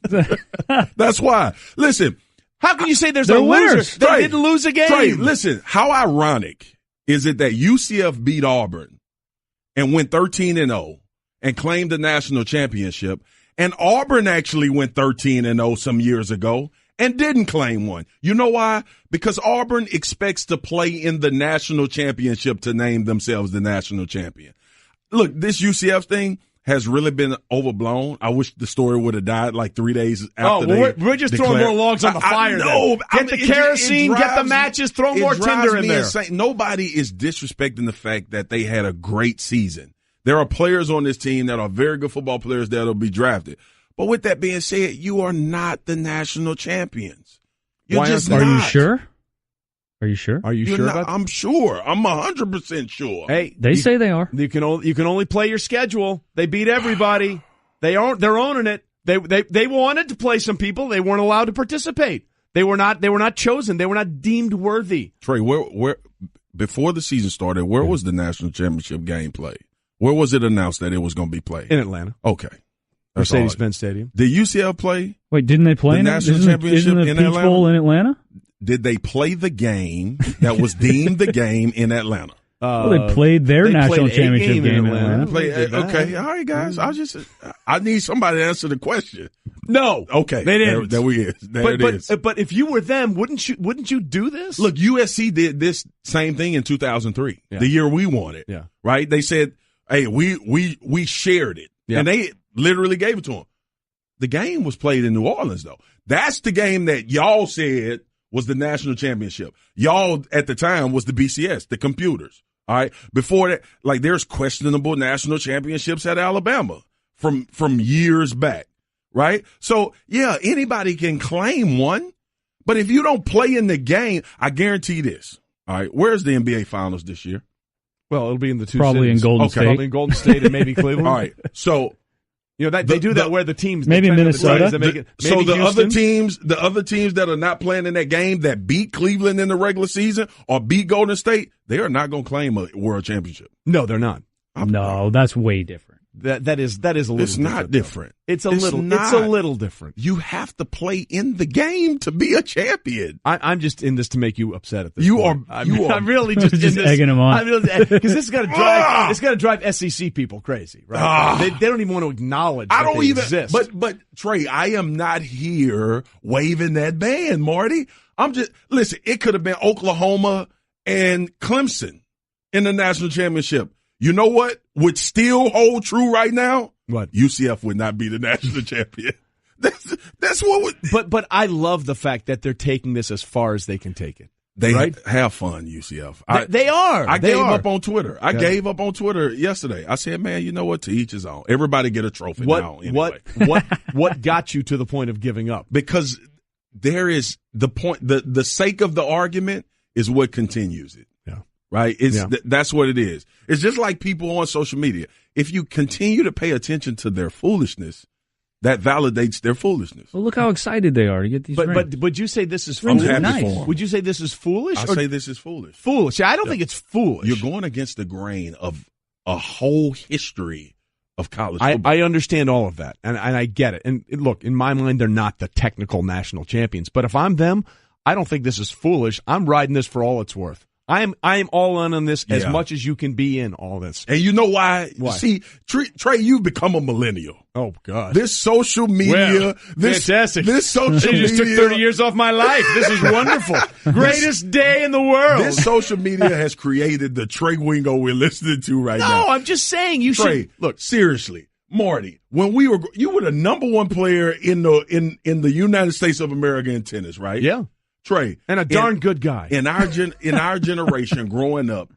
Speaker 3: That's why. Listen.
Speaker 1: How can you say there's a loser? They didn't lose a game.
Speaker 3: Trey, listen, how ironic is it that UCF beat Auburn and went 13-0 and claimed the national championship, and Auburn actually went 13-0 some years ago and didn't claim one? You know why? Because Auburn expects to play in the national championship to name themselves the national champion. Look, this UCF thing has really been overblown. I wish the story would have died like 3 days after
Speaker 1: we're just throwing more logs on the fire.
Speaker 3: No,
Speaker 1: get the kerosene, get the matches, throw more tinder in there.
Speaker 3: Nobody is disrespecting the fact that they had a great season. There are players on this team that are very good football players that will be drafted. But with that being said, you are not the national champions. You're just not.
Speaker 4: Are you sure? Are you sure?
Speaker 1: Are you sure about that?
Speaker 3: I'm sure. I'm 100% sure.
Speaker 1: Hey,
Speaker 4: they say they are.
Speaker 1: You can only play your schedule. They beat everybody. They're owning it. They wanted to play some people. They weren't allowed to participate. They were not chosen. They were not deemed worthy.
Speaker 3: Trey, where before the season started, where was the national championship game played? Where was it announced that it was going to be played?
Speaker 1: In Atlanta.
Speaker 3: Okay.
Speaker 1: Mercedes-Benz Stadium.
Speaker 3: Did UCF play?
Speaker 4: Wait, didn't they play
Speaker 3: the national championship
Speaker 4: in
Speaker 3: Atlanta?
Speaker 4: Peach Bowl in Atlanta?
Speaker 3: Did they play the game that was deemed the game in Atlanta?
Speaker 4: They played their national championship game in Atlanta.
Speaker 3: Okay, all right, guys. I need somebody to answer the question.
Speaker 1: No,
Speaker 3: okay,
Speaker 1: they didn't.
Speaker 3: There it is.
Speaker 1: But if you were them, wouldn't you do this?
Speaker 3: Look, USC did this same thing in 2003, the year we won it.
Speaker 1: Yeah,
Speaker 3: right. They said, "Hey, we shared it," and they literally gave it to them. The game was played in New Orleans, though. That's the game that y'all said was the national championship. Y'all at the time was the BCS, the computers. All right. Before that, like there's questionable national championships at Alabama from years back. Right. So yeah, anybody can claim one, but if you don't play in the game, I guarantee this. All right. Where's the NBA finals this year?
Speaker 1: Well, it'll be in the two
Speaker 4: probably
Speaker 1: cities.
Speaker 4: In Golden State.
Speaker 1: Probably in Golden State and maybe Cleveland.
Speaker 3: All right. So
Speaker 1: You know, they do that where the teams
Speaker 4: maybe Minnesota.
Speaker 3: So the other teams that are not playing in that game that beat Cleveland in the regular season or beat Golden State, they are not going to claim a world championship.
Speaker 1: No, they're not.
Speaker 4: No, that's way different.
Speaker 1: That is a little.
Speaker 3: It's not different.
Speaker 1: It's a little different.
Speaker 3: You have to play in the game to be a champion.
Speaker 1: I'm just in this to make you upset at this.
Speaker 3: I'm
Speaker 1: really just in this,
Speaker 4: egging them on
Speaker 1: because this is going to drive SEC people crazy, right? They don't even want to acknowledge. Exist.
Speaker 3: But Trey, I am not here waving that band, Marty. Listen. It could have been Oklahoma and Clemson in the national championship. You know what would still hold true right now?
Speaker 1: What?
Speaker 3: UCF would not be the national champion. That's what would.
Speaker 1: But I love the fact that they're taking this as far as they can take it.
Speaker 3: They
Speaker 1: right?
Speaker 3: have fun, UCF.
Speaker 1: They are.
Speaker 3: I gave up on Twitter. I gave up on Twitter yesterday. I said, man, you know what? To each his own. Everybody get a trophy now. Anyway.
Speaker 1: What got you to the point of giving up?
Speaker 3: Because there is the point. The sake of the argument is what continues it. Right? That's what it is. It's just like people on social media. If you continue to pay attention to their foolishness, that validates their foolishness.
Speaker 4: Well, look how excited they are to get these rings.
Speaker 1: But would you say this is foolish?
Speaker 3: I'm happy for them.
Speaker 1: Would you say this is foolish?
Speaker 3: I say this is foolish.
Speaker 1: Foolish. I don't think it's foolish.
Speaker 3: You're going against the grain of a whole history of college football.
Speaker 1: I understand all of that, and I get it. And look, in my mind, they're not the technical national champions. But if I'm them, I don't think this is foolish. I'm riding this for all it's worth. I am all in on this as much as you can be in all this.
Speaker 3: And you know why? See, Trey, you've become a millennial.
Speaker 1: Oh, God.
Speaker 3: This social media.
Speaker 1: Fantastic.
Speaker 3: This social media.
Speaker 1: You just took 30 years off my life. This is wonderful. Greatest day in the world.
Speaker 3: This social media has created the Trey Wingo we're listening to right now.
Speaker 1: No, I'm just saying you
Speaker 3: Trey,
Speaker 1: should. Look,
Speaker 3: seriously. Marty, when you were the number one player in the United States of America in tennis, right?
Speaker 1: Yeah.
Speaker 3: Trey,
Speaker 1: and a darn good guy.
Speaker 3: In our generation growing up,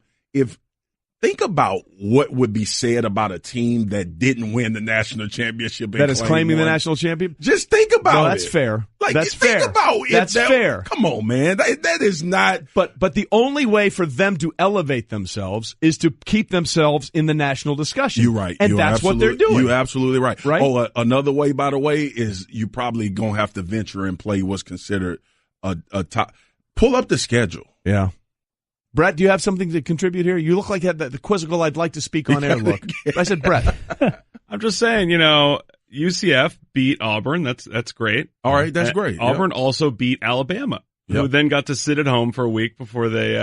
Speaker 3: think about what would be said about a team that didn't win the national championship
Speaker 1: that is claiming the national champion.
Speaker 3: Just think about it.
Speaker 1: That's fair.
Speaker 3: That's
Speaker 1: fair.
Speaker 3: Think about it.
Speaker 1: That's fair.
Speaker 3: Come on, man. That is not.
Speaker 1: But the only way for them to elevate themselves is to keep themselves in the national discussion.
Speaker 3: You're right.
Speaker 1: And that's what they're doing.
Speaker 3: You're absolutely right.
Speaker 1: Right.
Speaker 3: Oh, another way, by the way, is you probably gonna have to venture and play what's considered a top. Pull up the schedule.
Speaker 1: Yeah. Brett, do you have something to contribute here? You look like you had the quizzical I'd like to speak on air look. I said, Brett.
Speaker 8: I'm just saying, UCF beat Auburn. That's great.
Speaker 3: All right, that's great.
Speaker 8: Auburn also beat Alabama, who then got to sit at home for a week before they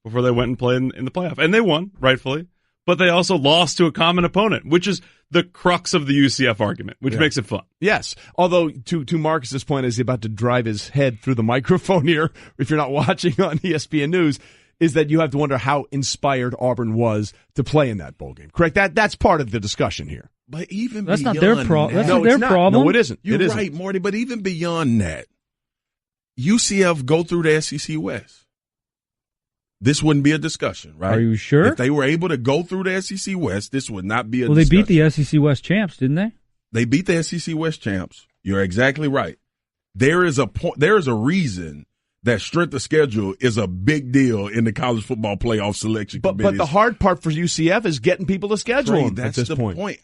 Speaker 8: went and played in the playoff. And they won, rightfully. But they also lost to a common opponent, which is the crux of the UCF argument, which makes it fun.
Speaker 1: Yes. Although, to Marcus's point, as he's about to drive his head through the microphone here, if you're not watching on ESPN News, is that you have to wonder how inspired Auburn was to play in that bowl game. Correct? That's part of the discussion here.
Speaker 3: But even
Speaker 4: that's
Speaker 3: beyond
Speaker 4: not their problem. That's not their
Speaker 1: not.
Speaker 4: problem.
Speaker 1: No, it isn't.
Speaker 3: You're right, Marty. But even beyond that, UCF go through the SEC West. This wouldn't be a discussion, right?
Speaker 4: Are you sure?
Speaker 3: If they were able to go through the SEC West, this would not be a discussion.
Speaker 4: Well, they beat the SEC West champs, didn't they?
Speaker 3: They beat the SEC West champs. You're exactly right. There is a reason that strength of schedule is a big deal in the college football playoff selection committees.
Speaker 1: But the hard part for UCF is getting people to schedule them
Speaker 3: that's
Speaker 1: at this
Speaker 3: the
Speaker 1: point.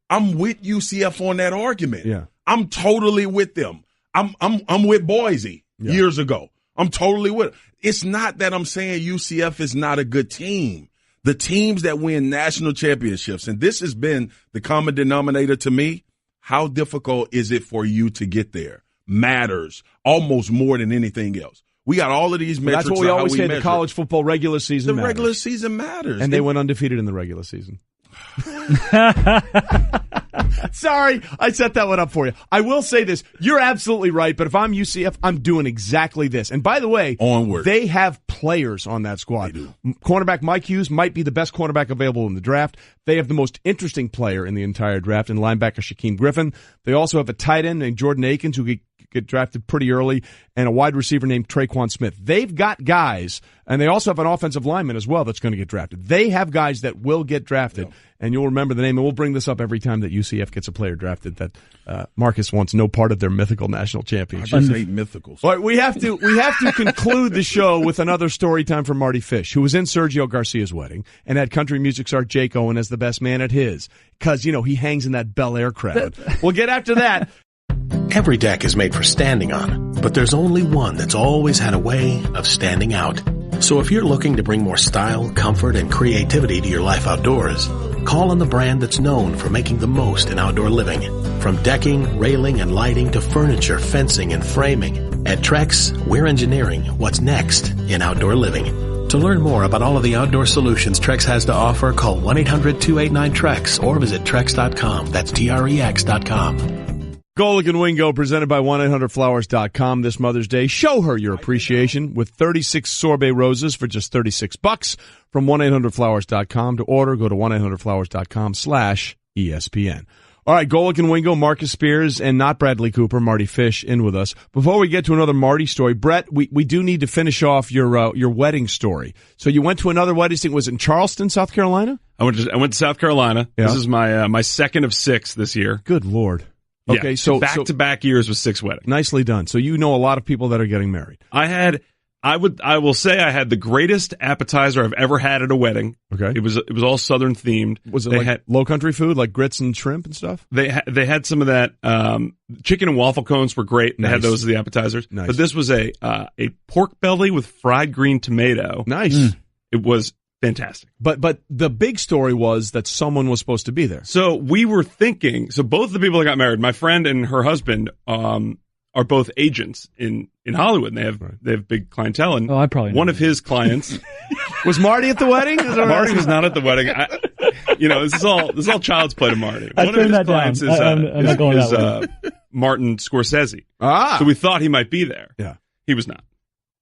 Speaker 3: I'm with UCF on that argument.
Speaker 1: Yeah.
Speaker 3: I'm totally with them. I'm with Boise years ago. I'm totally with it. It's not that I'm saying UCF is not a good team. The teams that win national championships, and this has been the common denominator to me, how difficult is it for you to get there? Matters almost more than anything else. We got all of these metrics.
Speaker 1: That's what we always say. The college football regular season matters.
Speaker 3: Regular season matters.
Speaker 1: And they went undefeated in the regular season. Sorry, I set that one up for you. I will say this. You're absolutely right, but if I'm UCF, I'm doing exactly this. And by the way,
Speaker 3: onward.
Speaker 1: They have players on that squad. Cornerback Mike Hughes might be the best cornerback available in the draft. They have the most interesting player in the entire draft in linebacker Shaquem Griffin. They also have a tight end named Jordan Akins who get drafted pretty early, and a wide receiver named Traquan Smith. They've got guys, and they also have an offensive lineman as well that's going to get drafted. They have guys that will get drafted, and you'll remember the name, and we'll bring this up every time that UCF gets a player drafted that Marcus wants no part of their mythical national championship.
Speaker 3: I just hate mythicals.
Speaker 1: All right, we have to conclude the show with another story time from Mardy Fish, who was in Sergio Garcia's wedding and had country music star Jake Owen as the best man at his, because, he hangs in that Bel Air crowd. We'll get after that.
Speaker 2: Every deck is made for standing on, but there's only one that's always had a way of standing out. So if you're looking to bring more style, comfort, and creativity to your life outdoors, call on the brand that's known for making the most in outdoor living. From decking, railing, and lighting to furniture, fencing, and framing, at Trex, we're engineering what's next in outdoor living. To learn more about all of the outdoor solutions Trex has to offer, call 1-800-289-TREX or visit Trex.com. That's TREX.com.
Speaker 1: Golic and Wingo, presented by 1-800-Flowers.com this Mother's Day. Show her your appreciation with 36 sorbet roses for just $36 from 1-800-Flowers.com. To order, go to 1-800-Flowers.com/ESPN. All right, Golic and Wingo, Marcus Spears, and not Bradley Cooper, Mardy Fish, in with us. Before we get to another Mardy story, Brett, we do need to finish off your wedding story. So you went to another wedding. Was it in Charleston, South Carolina?
Speaker 8: I went to South Carolina.
Speaker 1: Yeah.
Speaker 8: This is my second of 6 this year.
Speaker 1: Good Lord. Okay, so
Speaker 8: back-to-back years with 6 weddings.
Speaker 1: Nicely done. So you know a lot of people that are getting married.
Speaker 8: I will say I had the greatest appetizer I've ever had at a wedding.
Speaker 1: Okay.
Speaker 8: It was all Southern themed.
Speaker 1: Was it low country food, like grits and shrimp and stuff?
Speaker 8: They had some of that. Chicken and waffle cones were great. They had those as the appetizers.
Speaker 1: Nice.
Speaker 8: But this was a pork belly with fried green tomato.
Speaker 1: Nice.
Speaker 8: It was fantastic.
Speaker 1: But the big story was that someone was supposed to be there.
Speaker 8: So we were thinking. So both the people that got married, my friend and her husband, are both agents in Hollywood. And they have big clientele. And
Speaker 4: I probably
Speaker 8: one of his clients
Speaker 1: was Marty at the wedding.
Speaker 8: Marty was not at the wedding. This is all child's play to Marty.
Speaker 4: I
Speaker 8: One of his
Speaker 4: that
Speaker 8: clients
Speaker 4: down. I'm not going that way.
Speaker 8: Martin Scorsese.
Speaker 1: Ah,
Speaker 8: so we thought he might be there.
Speaker 1: Yeah,
Speaker 8: he was not.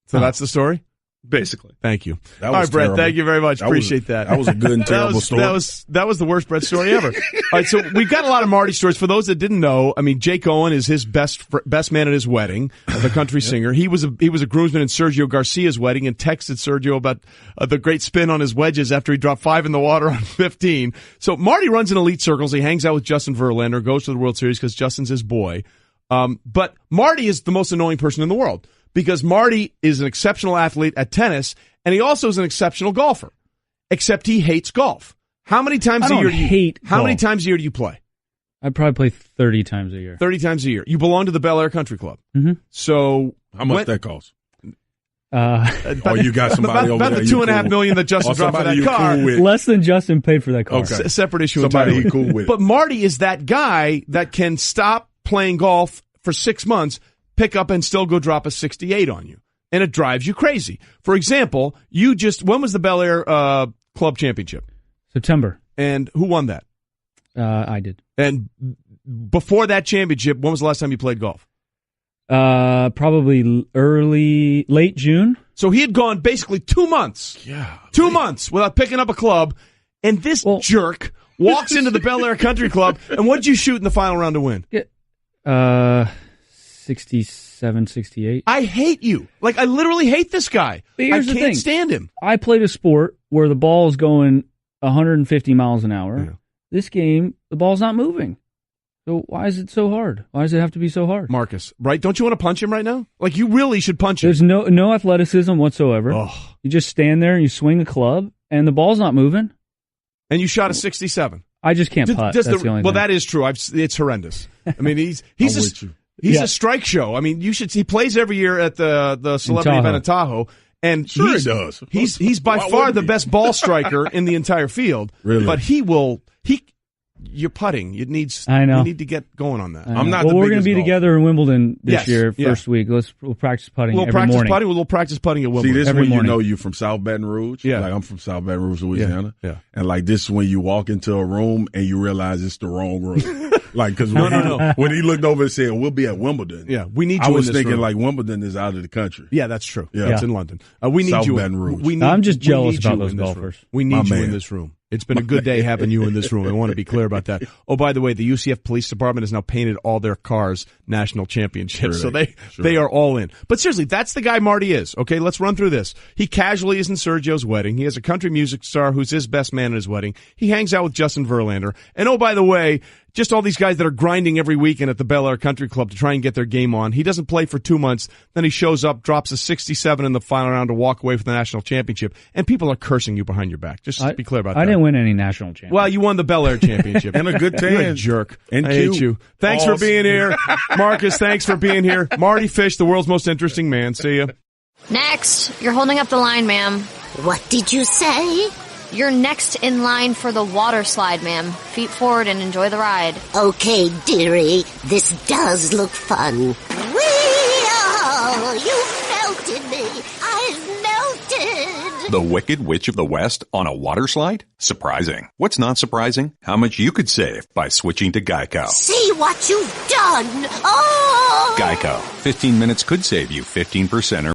Speaker 1: So that's the story.
Speaker 8: Basically.
Speaker 1: Thank you.
Speaker 3: All
Speaker 1: right, Brett, thank you very much. Appreciate that.
Speaker 3: That was a good and terrible story.
Speaker 1: That was the worst Brett story ever. All right, so we've got a lot of Marty stories. For those that didn't know, I mean, Jake Owen is his best man at his wedding, the country singer. He was a groomsman in Sergio Garcia's wedding and texted Sergio about the great spin on his wedges after he dropped 5 in the water on 15. So Marty runs in elite circles. He hangs out with Justin Verlander, goes to the World Series because Justin's his boy. But Marty is the most annoying person in the world because Marty is an exceptional athlete at tennis. And he also is an exceptional golfer, except he hates golf. How many times a year many times a year do you play?
Speaker 4: I probably play 30 times a year.
Speaker 1: 30 times a year. You belong to the Bel Air Country Club.
Speaker 4: Mm-hmm.
Speaker 1: So
Speaker 3: how much that costs?
Speaker 1: You
Speaker 3: got somebody over
Speaker 1: about
Speaker 3: there.
Speaker 1: the $2.5 million that Justin dropped for that car.
Speaker 3: Cool
Speaker 4: less than Justin paid for that car.
Speaker 3: Okay.
Speaker 1: Separate issue.
Speaker 3: Somebody
Speaker 1: entirely.
Speaker 3: cool with.
Speaker 1: But Marty is that guy that can stop playing golf for 6 months, pick up and still go drop a 68 on you. And it drives you crazy. For example, when was the Bel Air Club Championship?
Speaker 4: September.
Speaker 1: And who won that?
Speaker 4: I did.
Speaker 1: And before that championship, when was the last time you played golf?
Speaker 4: Probably late June.
Speaker 1: So he had gone basically 2 months.
Speaker 3: Yeah.
Speaker 1: 2 months without picking up a club. And this jerk walks into the Bel Air Country Club. And what did you shoot in the final round to win?
Speaker 4: 67, 68.
Speaker 1: I hate you. Like, I literally hate this guy. I can't stand him.
Speaker 4: I played a sport where the ball is going 150 miles an hour.
Speaker 1: Yeah.
Speaker 4: This game, the ball's not moving. So why is it so hard? Why does it have to be so hard?
Speaker 1: Marcus, right? Don't you want to punch him right now? Like, you really should punch him.
Speaker 4: There's no athleticism whatsoever.
Speaker 1: Oh.
Speaker 4: You just stand there and you swing a club, and the ball's not moving.
Speaker 1: And you shot a 67.
Speaker 4: I just can't putt. That's the only thing.
Speaker 1: That is true. It's horrendous. I mean, he's a strike show. I mean, he plays every year at the celebrity event in Tahoe. And
Speaker 3: sure he does.
Speaker 1: He's by far the best ball striker in the entire field.
Speaker 3: Really?
Speaker 1: But you're putting. You need to get going on that.
Speaker 3: I'm not.
Speaker 4: Well, we're going to be together in Wimbledon this year, first week. We'll practice putting every morning.
Speaker 1: We'll practice putting at Wimbledon.
Speaker 3: See, this
Speaker 4: every
Speaker 3: when
Speaker 4: morning.
Speaker 3: You know you from South Baton Rouge.
Speaker 1: Yeah.
Speaker 3: Like I'm from South Baton Rouge, Louisiana.
Speaker 1: Yeah.
Speaker 3: And like this is when you walk into a room and you realize it's the wrong room. Like, because when he looked over and said, "We'll be at Wimbledon."
Speaker 1: Yeah, we need you.
Speaker 3: I was
Speaker 1: in this
Speaker 3: thinking
Speaker 1: room.
Speaker 3: like Wimbledon is out of the country.
Speaker 1: Yeah, that's true.
Speaker 3: Yeah.
Speaker 1: It's in London. We need
Speaker 3: South
Speaker 1: you.
Speaker 3: Baton Rouge.
Speaker 1: We need,
Speaker 4: I'm just jealous
Speaker 1: we need
Speaker 4: about
Speaker 1: you
Speaker 4: those
Speaker 1: in this
Speaker 4: golfers.
Speaker 1: room. We need you
Speaker 3: man.
Speaker 1: in this room. It's been a good day having you in this room. I want to be clear about that. Oh, by the way, the UCF Police Department has now painted all their cars national championships, so they are all in. But seriously, that's the guy Marty is. Okay, let's run through this. He casually is in Sergio's wedding. He has a country music star who's his best man at his wedding. He hangs out with Justin Verlander. And oh, by the way, just all these guys that are grinding every weekend at the Bel Air Country Club to try and get their game on. He doesn't play for 2 months. Then he shows up, drops a 67 in the final round to walk away from the national championship. And people are cursing you behind your back. Just be clear about that.
Speaker 4: I didn't win any national championship.
Speaker 1: Well, you won the Bel Air championship.
Speaker 3: And a good tan.
Speaker 1: You're a jerk.
Speaker 3: And
Speaker 1: I hate you. Thanks for being here. Marcus, thanks for being here. Marty Fish, the world's most interesting man. See ya.
Speaker 12: Next, you're holding up the line, ma'am.
Speaker 13: What did you say?
Speaker 12: You're next in line for the water slide, ma'am. Feet forward and enjoy the ride.
Speaker 13: Okay, dearie, this does look fun. Whee-oh! You melted me. I've melted.
Speaker 14: The Wicked Witch of the West on a water slide? Surprising. What's not surprising? How much you could save by switching to Geico.
Speaker 13: See what you've done. Oh!
Speaker 14: Geico. 15 minutes could save you 15% or